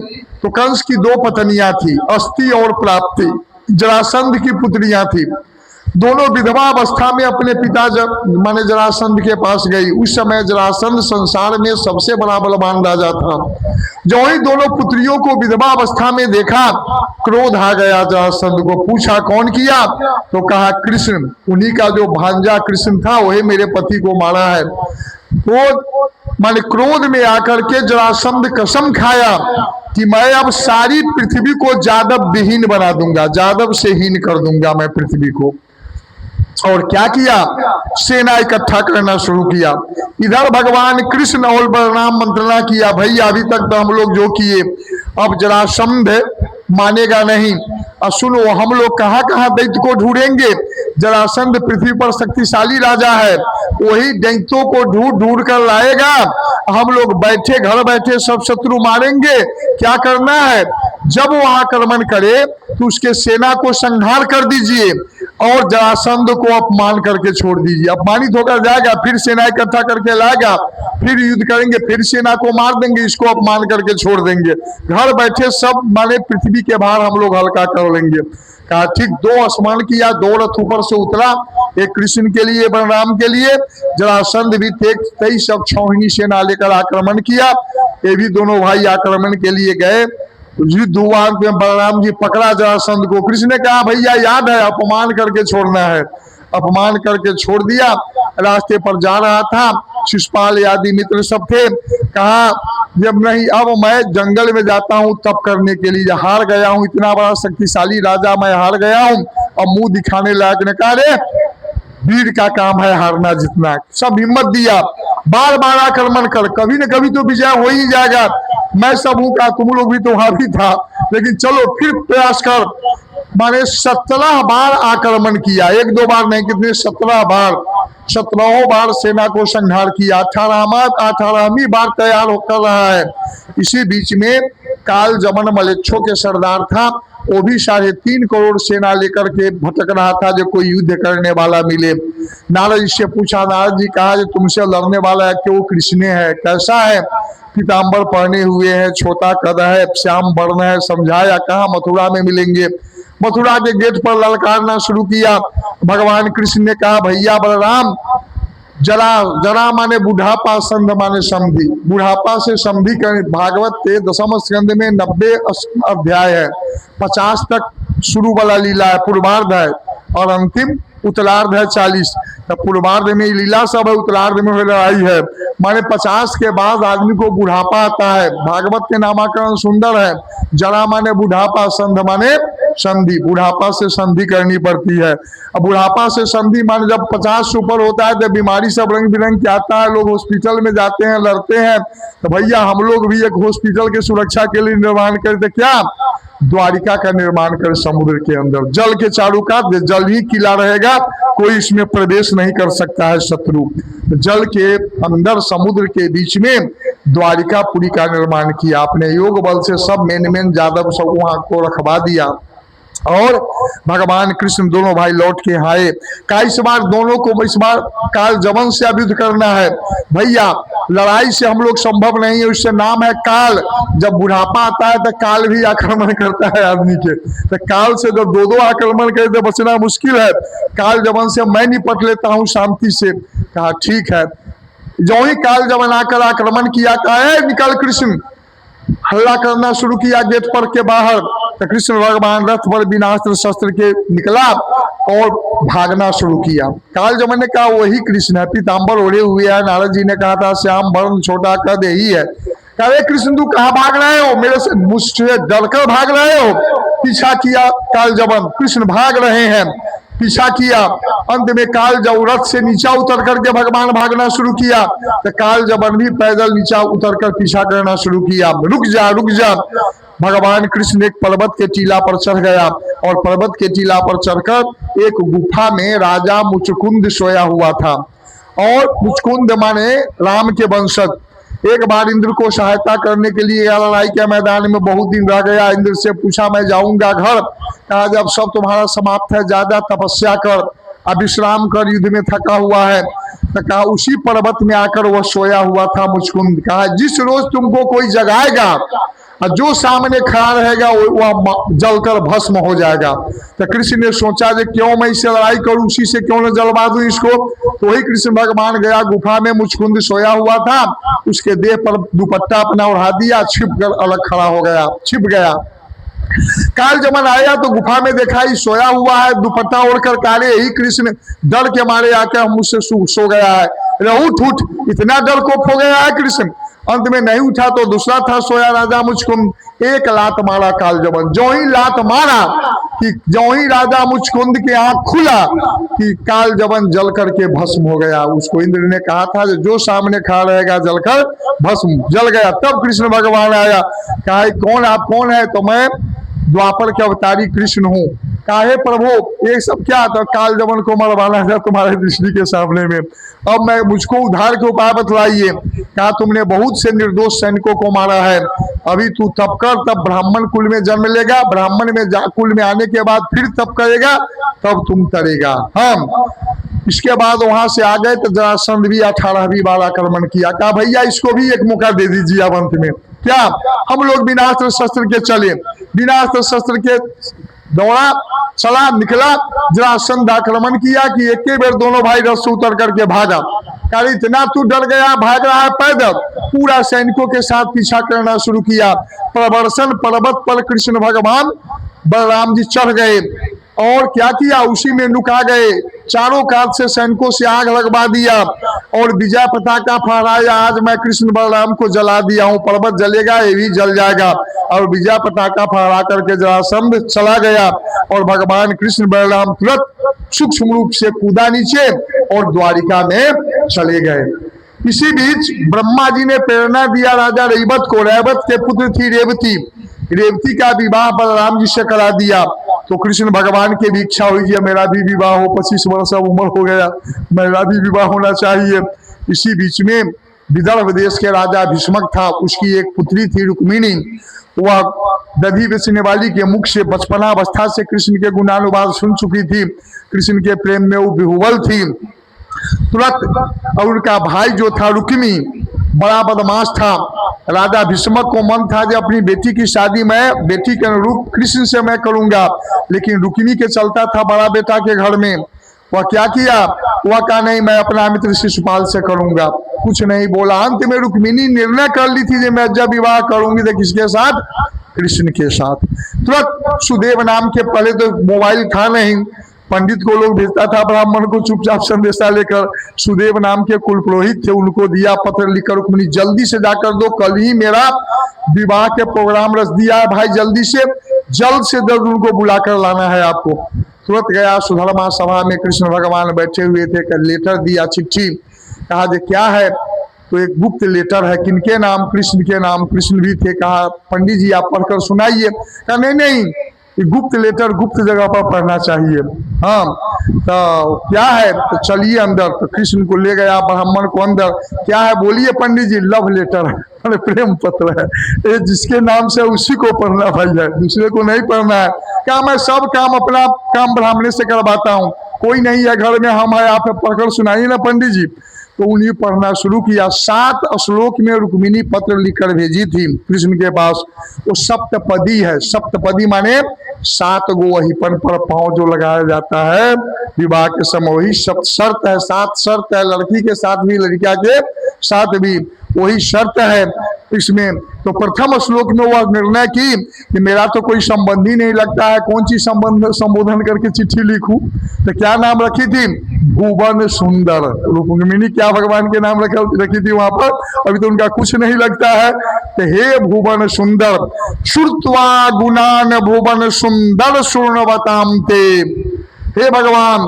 तो कंस की 2 पत्नियां थी, अस्ति और प्राप्ति, जरासंध की पुत्रियां थी। दोनों विधवा अवस्था में अपने पिता माने जरासंध के पास गई। उस समय जरासंध संसार में सबसे बड़ा बलवान राजा था। जो ही दोनों पुत्रियों को विधवा अवस्था में देखा, क्रोध आ गया जरासंध को। पूछा कौन किया, तो कहा कृष्ण, उन्हीं का जो भांजा कृष्ण था वही मेरे पति को मारा है। तो माने क्रोध में आकर के जरासंध कसम खाया कि मैं अब सारी पृथ्वी को जादव विहीन बना दूंगा, जादव से हीन कर दूंगा मैं पृथ्वी को। और क्या किया, सेना इकट्ठा करना शुरू किया। इधर भगवान कृष्ण और बलराम मंत्रणा किया, भैया अभी तक तो हम लोग जो किए, अब जरासंध मानेगा नहीं। और सुनो, हम लोग कहाँ कहाँ दैत्य को ढूंढेंगे। जरासंध पृथ्वी पर शक्तिशाली राजा है, वही दैत्यों को ढूंढ ढूंढ कर लाएगा। हम लोग बैठे घर बैठे सब शत्रु मारेंगे। क्या करना है, जब वो आक्रमण करे तो उसके सेना को संहार कर दीजिए और जरासंध को अपमान करके छोड़ दीजिए। अपमानित होकर जाएगा, फिर सेना इकट्ठा करके लाएगा, फिर युद्ध करेंगे, फिर सेना को मार देंगे, इसको अपमान करके छोड़ देंगे। घर बैठे सब माने पृथ्वी के भार हम लोग हल्का कर लेंगे। कहा ठीक। 2 आसमान किया, 2 रथ ऊपर से उतरा, एक कृष्ण के लिए बलराम के लिए। जरासंध भी 23 अक्षौहिणी सेना लेकर आक्रमण किया। ये भी दोनों भाई आक्रमण के लिए गए। युद्ध हुआ में बलराम जी पकड़ा जरासंध को। कृष्ण ने कहा भैया याद है, अपमान करके छोड़ना है। अपमान करके छोड़ दिया। रास्ते पर जा रहा था, शिशुपाल आदि मित्र सब थे। कहा जब नहीं, अब मैं जंगल में जाता हूँ तप करने के लिए, हार गया हूँ, इतना बड़ा शक्तिशाली राजा मैं हार गया हूँ। अब मुंह दिखाने लायक ने कहा रे वीर का काम है हारना जीतना। सब हिम्मत दिया, बार बार आक्रमण कर, कभी न कभी तो विजय हो ही जाएगा। मैं सब हूं का, तुम लोग भी तो वहां भी था, लेकिन चलो फिर प्रयास कर। माने 17 बार आक्रमण किया, 1-2 बार नहीं, कितने 17 बार, 17 बार सेना को संहार किया। 18वीं बार तैयार होकर रहा है। इसी बीच में काल जमन मलेच्छों के सरदार था, वो भी 3.5 करोड़ सेना लेकर के भटक रहा था, जो कोई युद्ध करने वाला मिले। नारद जी से पूछा, नारद जी कहा जो तुमसे लड़ने वाला है कि वो कृष्ण है, कैसा है, पीताम्बर पहने हुए है, छोटा कद है, श्याम वर्ण है। समझाया, कहा मथुरा में मिलेंगे। मथुरा के गेट पर ललकारना शुरू किया। भगवान कृष्ण ने कहा भैया बलराम, जरा माने बुढ़ापा, संध माने समधि, बुढ़ापा से समधि कर। भागवत के 10वें स्कंद में 90 अध्याय है, 50 तक शुरू वाला लीला है, पूर्वार्ध है, और अंतिम उत्तरार्ध है 40। तो पूर्वार्ध में लीला सब है, उत्तरार्ध में लड़ाई है। माने 50 के बाद आदमी को बुढ़ापा आता है। भागवत के नामाकरण सुंदर है। जरा माने बुढ़ापा, संध माने संधि, बुढ़ापा से संधि करनी पड़ती है। अब बुढ़ापा से संधि माने जब 50 से ऊपर होता है तो बीमारी सब रंग बिरंग की आता है, लोग हॉस्पिटल में जाते हैं, लड़ते हैं। तो भैया हम लोग भी एक हॉस्पिटल के सुरक्षा के लिए निर्माण करते, क्या द्वारिका का निर्माण कर समुद्र के अंदर, जल के चारों का जल ही किला रहेगा, कोई इसमें प्रवेश नहीं कर सकता है शत्रु। जल के अंदर समुद्र के बीच में द्वारिकापुरी का निर्माण किया आपने, योग बल से सब मेन जादव सब वहां को रखवा दिया और भगवान कृष्ण दोनों भाई लौट के आए। का इस बार दोनों को इस बार काल जवन से युद्ध करना है भैया, लड़ाई से हम लोग संभव नहीं है, उससे नाम है काल। जब बुढ़ापा आता है तो काल भी आक्रमण करता है आदमी के, तो काल से जब दो आक्रमण करे तो बचना मुश्किल है। काल जवन से मैं निपट लेता हूँ शांति से। कहा ठीक है। जो ही काल जवन आकर आक्रमण किया, कहा निकल कृष्ण, हल्ला करना शुरू किया गेट पर के बाहर। तो कृष्ण भगवान रथ पर बिना अस्त्र शस्त्र के निकला और भागना शुरू किया। काल जमन ने कहा वही कृष्ण है, पीताम्बर ओढ़े हुए है। नारद जी ने कहा था श्याम वर्ण छोटा कद यही है। कहे कृष्ण तू कहाँ भाग रहे हो, मेरे से मुझसे डरकर भाग रहे हो। पीछा किया काल जमन, कृष्ण भाग रहे हैं, पीछा किया। अंत में काल जब रथ से नीचा उतर करके भगवान भागना शुरू किया, तो काल जबन भी पैदल नीचा उतर कर पीछा करना शुरू किया। रुक जा रुक जा। भगवान कृष्ण एक पर्वत के टीला पर चढ़ गया और पर्वत के टीला पर चढ़कर एक गुफा में राजा मुचकुंद सोया हुआ था। और मुचकुंद माने राम के वंशज। एक बार इंद्र को सहायता करने के लिए लड़ाई के मैदान में बहुत दिन रह गया। इंद्र से पूछा मैं जाऊंगा घर। कहा जब सब तुम्हारा समाप्त है, ज्यादा तपस्या कर, अब विश्राम कर, युद्ध में थका हुआ है। तो कहा उसी पर्वत में आकर वह सोया हुआ था मुचकुंद। कहा जिस रोज तुमको कोई जगाएगा और जो सामने खड़ा रहेगा वह जलकर भस्म हो जाएगा। तो कृष्ण ने सोचा कि क्यों मैं इससे लड़ाई करूं, उसी से क्यों न जलवा दूं इसको। तो वही कृष्ण भगवान गया गुफा में, मुचकुंद सोया हुआ था, उसके देह पर दुपट्टा अपना उड़ा दिया, छिप कर अलग खड़ा हो गया, छिप गया। काल जमन आया तो गुफा में देखा ही सोया हुआ है, दुपट्टा ओढ़कर। काले ही कृष्ण डर के मारे आकर मुझसे सो गया है। उठ उठ, इतना डर को हो गया है कृष्ण। अंत में नहीं उठा तो दूसरा था सोया राजा मुचकुंद। एक लात मारा काल जमन, जो ही लात मारा कि जो ही राजा मुचकुंद के आंख खुला कि काल जमन जल करके भस्म हो गया। उसको इंद्र ने कहा था जो सामने खड़ा रहेगा जलकर भस्म, जल गया। तब कृष्ण भगवान आया, कहा कौन आप कौन है? तो मैं द्वापर के अवतारी कृष्ण हूँ। काहे प्रभु ये सब क्या? तो काल जमन को मरवाना है तुम्हारे दृष्टि के सामने में, अब मैं मुझको उद्धार के उपाय बतलाइए। कहा तुमने बहुत से निर्दोष सैनिकों को मारा है, अभी तू तप कर, तब ब्राह्मण कुल में जन्म लेगा, ब्राह्मण में कुल में आने के बाद फिर तप करेगा, तब तुम तरेगा। हम इसके बाद वहां से आ गए तो जरासंध भी 18वीं बार आक्रमण किया। कहा भैया इसको भी एक मौका दे दीजिए। अब अंत में क्या हम लोग बिना अस्त्र शस्त्र के चले, बिना अस्त्र शस्त्र के दौड़ा, चला, निकला, जरासंध आक्रमण किया कि एक के बेर दोनों भाई रथ से उतर करके भागा। कहा इतना तू डर गया, भाग रहा है पैदल? पूरा सैनिकों के साथ पीछा करना शुरू किया। प्रवर्षण पर्वत पर कृष्ण भगवान बलराम जी चढ़ गए और क्या किया, उसी में नुका गए। चारों कात से सैनिकों से आग लगवा दिया और विजय पताका फहराया, आज मैं कृष्ण बलराम को जला दिया हूँ, पर्वत जलेगा ये भी जल जाएगा। और विजय पताका फहरा करके जरासंध चला गया और भगवान कृष्ण बलराम तुरंत सूक्ष्म रूप से कूदा नीचे और द्वारिका में चले गए। इसी बीच ब्रह्मा जी ने प्रेरणा दिया राजा रैवत को। रैवत के पुत्र थी रेवती, रेवती का विवाह बलराम जी से करा दिया। तो कृष्ण भगवान की भी इच्छा हुई कि मेरा भी विवाह हो, 25 वर्ष अब उम्र हो गया, मेरा भी विवाह होना चाहिए। इसी बीच में विदर्भ देश के राजा भीष्मक था, उसकी एक पुत्री थी रुक्मिणी। वह दधी बेचने वाली के मुख से बचपनावस्था से कृष्ण के गुणानुवाद सुन चुकी थी, कृष्ण के प्रेम में वो विहुवल थी तुरंत। और उनका भाई जो था रुक्मी बड़ा बदमाश था। राजा भीष्मक को मन था कि अपनी बेटी की शादी मैं बेटी के अनुरूप कृष्ण से मैं करूंगा, लेकिन रुक्मी के चलता था बड़ा बेटा के घर में। वह क्या किया, वह कहा नहीं मैं अपना मित्र शिशुपाल से करूंगा, कुछ नहीं बोला। अंत में रुक्मिणी निर्णय कर ली थी कि मैं जब विवाह करूंगी तो किसके साथ? कृष्ण के साथ। तुरंत सुदेव नाम के, पहले तो मोबाइल था नहीं, पंडित को लोग भेजता था ब्राह्मण को चुपचाप संदेशा लेकर। सुदेव नाम के कुल पुरोहित थे, उनको दिया पत्र लिखकर, रुक्मिणी जल्दी से जाकर दो, कल ही मेरा विवाह के प्रोग्राम रच दिया है भाई, जल्दी से जल्द से जल्द उनको बुलाकर लाना है आपको। तुरंत गया, सुधर्मा सभा में कृष्ण भगवान बैठे हुए थे, लेटर दिया, चिट्ठी, कहा जे क्या है? तो एक गुप्त लेटर है, किनके नाम? कृष्ण के नाम। कृष्ण भी थे। कहा पंडित जी आप पढ़कर सुनाइए। कहा नहीं नहीं, ये गुप्त लेटर गुप्त जगह पर पढ़ना चाहिए। हाँ, तो क्या है? तो चलिए अंदर। तो कृष्ण को ले गया ब्राह्मण को अंदर। क्या है बोलिए पंडित जी? लव लेटर है, अरे प्रेम पत्र है, ये जिसके नाम से उसी को पढ़ना भाई है, दूसरे को नहीं पढ़ना है। क्या मैं सब काम अपना काम ब्राह्मण से करवाता हूँ, कोई नहीं है घर में, हम है, आप पढ़कर सुनाइए ना पंडित जी। तो उन्हें पढ़ना शुरू किया। 7 श्लोक में रुक्मिणी पत्र लिखकर भेजी थी कृष्ण के पास। वो सप्तपदी है। सप्तपदी माने 7 गो वहीपन पर पांव जो लगाया जाता है विवाह के समय, वही सप्त शर्त है। 7 शर्त है, लड़की के साथ भी लड़किया के साथ भी वही शर्त है इसमें। तो प्रथम श्लोक में वह निर्णय की कि मेरा तो कोई संबंधी नहीं लगता है, कौन सी संबोधन करके चिट्ठी लिखूं। तो क्या नाम रखी थी? भुवन सुंदर। रुक्मिणी क्या भगवान के नाम रखी थी वहां पर? अभी तो उनका कुछ नहीं लगता है। तो हे भुवन सुंदर, श्रुत्वा गुणान भुवन सुंदर सुर्णवताम ते। हे भगवान,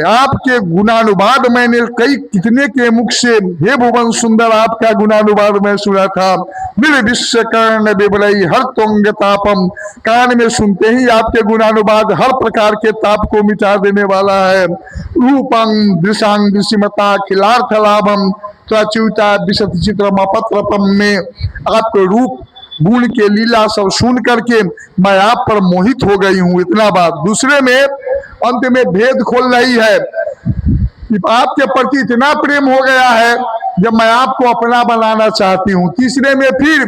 आपके गुणानुवाद मैंने कितने के मुख से, हे भुवन सुंदर, आपका गुणानुवाद मैं सुना था। मेरे विश्व कर्ण विबलई हर तुंग तापम, कान में सुनते ही आपके गुणानुवाद हर प्रकार के ताप को मिटा देने वाला है। रूपं दृशांग दृशिमता खिलार्थ लाभम त्वच्युता विशत चित्रम पत्रपम में, आपके रूप गुण के लीला सब सुन करके मैं आप पर मोहित हो गई हूँ। इतना बात। दूसरे में अंत में भेद खोल रही है कि आपके प्रति इतना प्रेम हो गया है जब मैं आपको अपना बनाना चाहती हूँ। तीसरे में फिर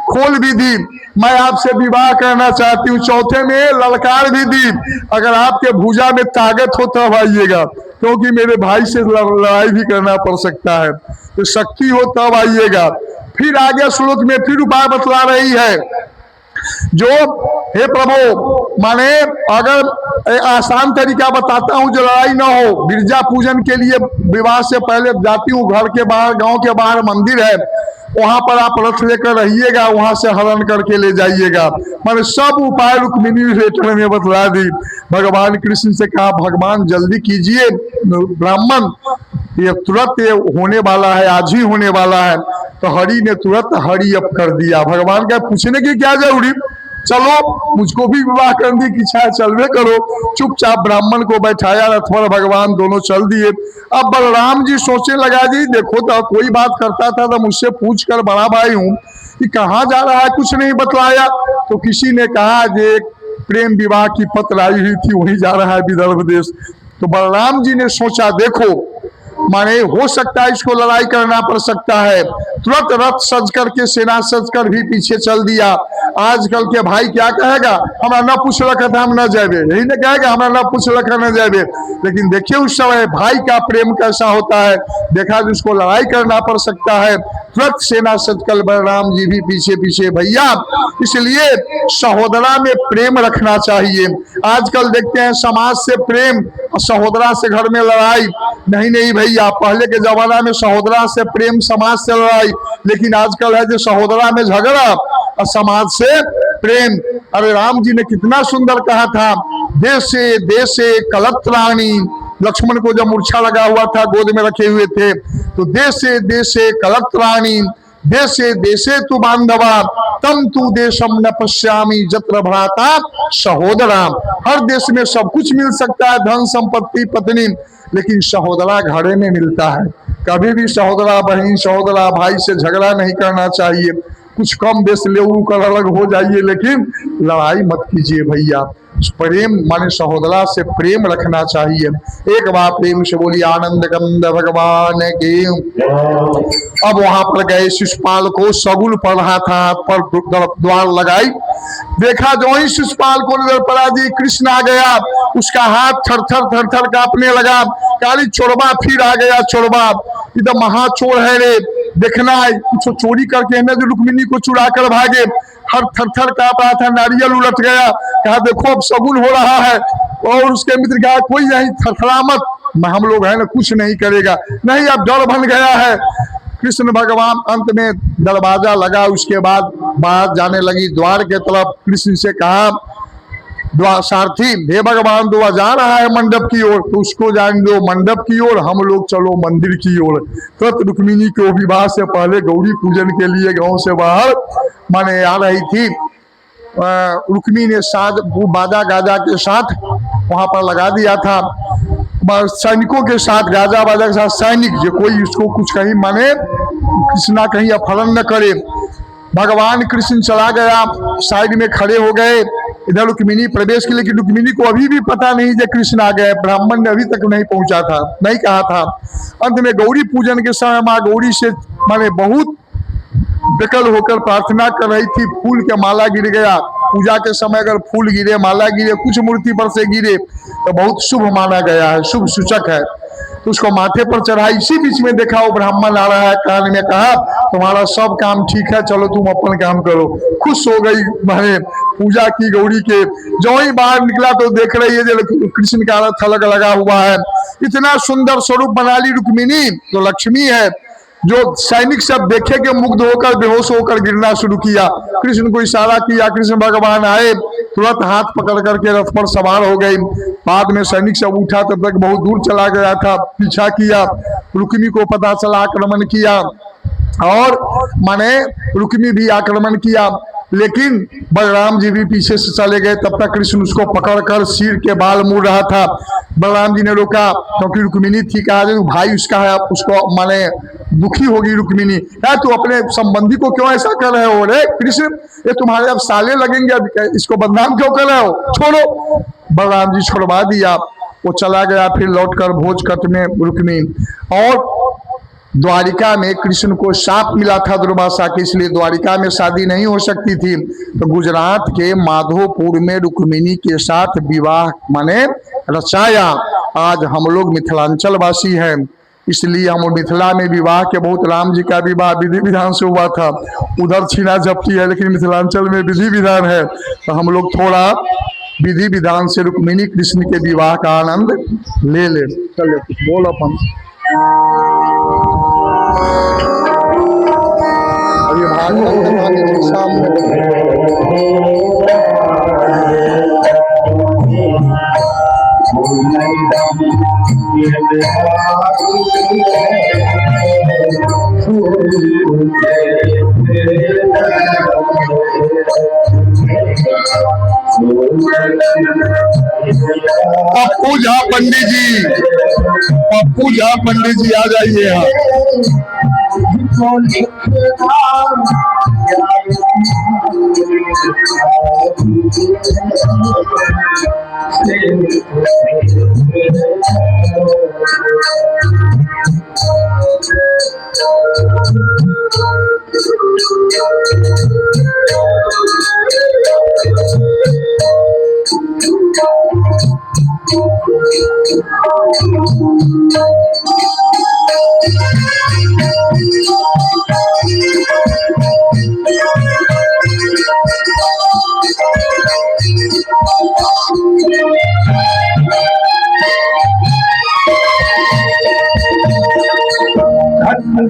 खोल भी दी, मैं आपसे विवाह करना चाहती हूँ। चौथे में ललकार भी दी, अगर आपके भुजा में ताकत हो तब आइएगा, क्योंकि मेरे भाई से लड़ाई भी करना पड़ सकता है, तो शक्ति हो तब आइएगा। फिर आगे श्लोक में फिर उपाय बतला रही है जो, हे प्रभु, माने अगर आसान तरीका बताता हूं जो लड़ाई ना हो। गिरजा पूजन के लिए विवाह से पहले जाती हूँ, घर के बाहर, गांव के बाहर मंदिर है, वहां पर आप रथ लेकर रहिएगा, वहां से हरण करके ले जाइएगा। मैंने सब उपाय रुक्मिणी लेटर में बतला दी। भगवान कृष्ण से कहा भगवान जल्दी कीजिए, ब्राह्मण ये तुरंत ये होने वाला है, आज ही होने वाला है। तो हरि ने तुरंत हरि अप कर दिया। भगवान का पूछने की क्या जरूरी, चलो मुझको भी विवाह करने की इच्छा है, चलवे करो। चुपचाप ब्राह्मण को बैठाया रथ पर, भगवान दोनों चल दिए। अब बलराम जी सोचने लगा जी देखो तो कोई बात करता था तो मुझसे पूछ कर बड़ा भाई हूँ कि कहाँ जा रहा है, कुछ नहीं बतलाया। तो किसी ने कहा जे प्रेम विवाह की पत्र आई हुई थी, वहीं जा रहा है विदर्भ देश। तो बलराम जी ने सोचा देखो माने हो सकता है इसको लड़ाई करना पड़ सकता है। तुरंत रथ सज करके, सेना सज कर भी पीछे चल दिया। आजकल के भाई क्या कहेगा, हमारा न पूछ रखा था हम न जाए, यही ना कहेगा हमारा न पूछ रखा न जाए। लेकिन देखिए उस समय भाई का प्रेम कैसा होता है, देखा जिसको लड़ाई करना पड़ सकता है। तुरंत सेना सजकल बलराम जी भी पीछे पीछे। भैया इसलिए सहोदरा में प्रेम रखना चाहिए। आजकल देखते हैं समाज से प्रेम और सहोदरा से घर में लड़ाई। नहीं नहीं भैया, पहले के जमाना में सहोदरा से प्रेम, समाज से लड़ाई, लेकिन आजकल है जो सहोदरा में झगड़ा और समाज से प्रेम। अरे राम जी ने कितना सुंदर कहा था, देशे देशे कलत्राणी। लक्ष्मण को जब मूर्छा लगा हुआ था, गोद में रखे हुए थे, तो देशे देशे कलत्राणी देशे देशे तु बांधवा तम तु देशम न पश्यामी जत्र भ्राता सहोदरा। हर देश में सब कुछ मिल सकता है, धन संपत्ति पत्नी, लेकिन सहोदरा घरे में मिलता है। कभी भी सहोदरा बहन, सहोदरा भाई से झगड़ा नहीं करना चाहिए। कुछ कम बेस ले कर अलग हो जाइए, लेकिन लड़ाई मत कीजिए भैया। प्रेम माने सहोदरा से प्रेम रखना चाहिए। एक बार प्रेम से बोली आनंद कंद भगवान के। अब वहां पर गए, शिशुपाल को सगुल पढ़ रहा था, पर द्वार लगाई, देखा जो ही शिशुपाल को नजर पड़ा जी कृष्ण आ गया, उसका हाथ थर थर थर थर कांपने लगा। काली चोरबा फिर आ गया, चोरबा इधर महाचोर है रे, देखना है कुछ चोरी करके है ना जो रुक्मिणी को चुरा कर भागे। हर थर थर कांप रहा था, नारियल उलट गया। कहा देखो अब सगुन हो रहा है। और उसके मित्र कहा कोई नहीं, थरथरा मत, हम लोग है ना कुछ नहीं करेगा। नहीं अब डर बन गया है। कृष्ण भगवान अंत में दरवाजा लगा, उसके बाद बात जाने लगी द्वार के तरफ। कृष्ण से कहा सारथी, हे भगवान दुआ जा रहा है मंडप की ओर, तो उसको जान दो मंडप की ओर, हम लोग चलो मंदिर की ओर। तो रुक्मिणी को विवाह से पहले गौरी पूजन के लिए गांव से बाहर माने आ रही थी। रुक्मी ने साथ बाजा गाजा के साथ वहां पर लगा दिया था, सैनिकों के साथ, गाजा बाजा के साथ सैनिक, जो कोई उसको कुछ कहीं माने कृष्णा कहीं अपहरण न करे। भगवान कृष्ण चला गया, साइड में खड़े हो गए, इधर रुक्मिणी प्रवेश के लिए, रुक्मिणी को अभी भी पता नहीं जब कृष्ण आ गए, ब्राह्मण ने अभी तक नहीं पहुंचा था, नहीं कहा था। अंत में गौरी पूजन के समय माँ गौरी से माने बहुत बेकल होकर प्रार्थना कर रही थी, फूल के माला गिर गया। पूजा के समय अगर फूल गिरे, माला गिरे, कुछ मूर्ति पर से गिरे तो बहुत शुभ माना गया है, शुभ सूचक है। तो उसको माथे पर चढ़ाई। इसी बीच में देखा वो ब्राह्मण आ रहा है, कान में कहा तुम्हारा सब काम ठीक है, चलो तुम अपन काम करो। खुश हो गई, मैंने पूजा की गौरी के। जो ही बाहर निकला तो देख रही है जो कृष्ण का रथ अलग लगा हुआ है, इतना सुंदर स्वरूप बना ली रुक्मिणी, तो लक्ष्मी है। जो सैनिक सब देखे के मुग्ध होकर बेहोश होकर गिरना शुरू किया। कृष्ण को इशारा किया, कृष्ण भगवान आए, तुरंत हाथ पकड़ करके रथ पर सवार हो गई। बाद में सैनिक सब उठा, तब तक बहुत दूर चला गया था, पीछा किया, रुक्मी को पता चला, आक्रमण किया, और माने रुक्मी भी आक्रमण किया, लेकिन बलराम जी भी पीछे से चले गए। तब तक कृष्ण उसको पकड़कर सिर के बाल मुड़ रहा था। बलराम जी ने रोका, क्योंकि रुक्मिणी थी, कहा भाई उसका है, उसको माने दुखी होगी रुक्मिणी, है तू अपने संबंधी को क्यों ऐसा कर रहे हो? रे कृष्ण, ये तुम्हारे अब साले लगेंगे, अब इसको बदनाम क्यों कर रहे हो, छोड़ो। बलराम जी छोड़वा दिया, वो चला गया। फिर लौटकर भोजकट में रुक्मी, और द्वारिका में कृष्ण को शाप मिला था दुर्वासा के, इसलिए द्वारिका में शादी नहीं हो सकती थी। तो गुजरात के माधोपुर में रुक्मिणी के साथ विवाह माने रचाया। आज हम लोग मिथिलांचल वासी हैं, इसलिए हम मिथिला में विवाह के बहुत, राम जी का विवाह विधि विधान से हुआ था, उधर छीना झपटी है, लेकिन मिथिलांचल में विधि विधान है। तो हम लोग थोड़ा विधि विधान से रुक्मिणी कृष्ण के विवाह का आनंद ले ले। चलिए कुछ बोल अपन। ये भागवत सामने पप्पू झा पंडित जी, पप्पू झा पंडित जी आ जाइए यहाँ।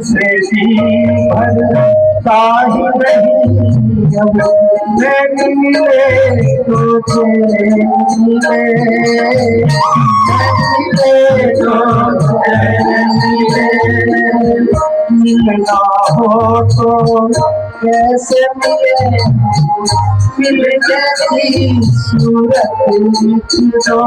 से भरता ही नहीं, जब मैं मिले तो मिले मिलना हो तो कैसे मिले, मिल जैसी सूरत दो।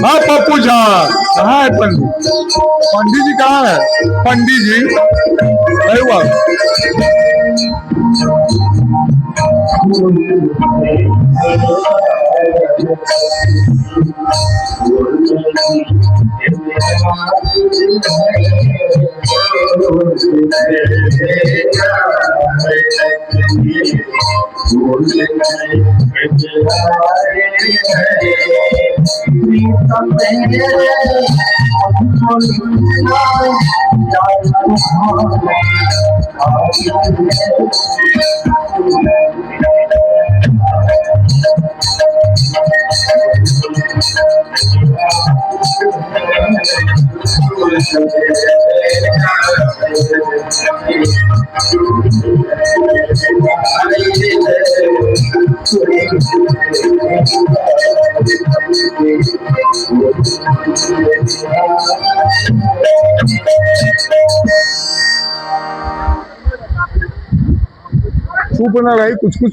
हाँ पप्पू झा, कहाँ है पंडित? पंडित जी कहाँ है? पंडित जी अरे वाह, चुप न रही, कुछ कुछ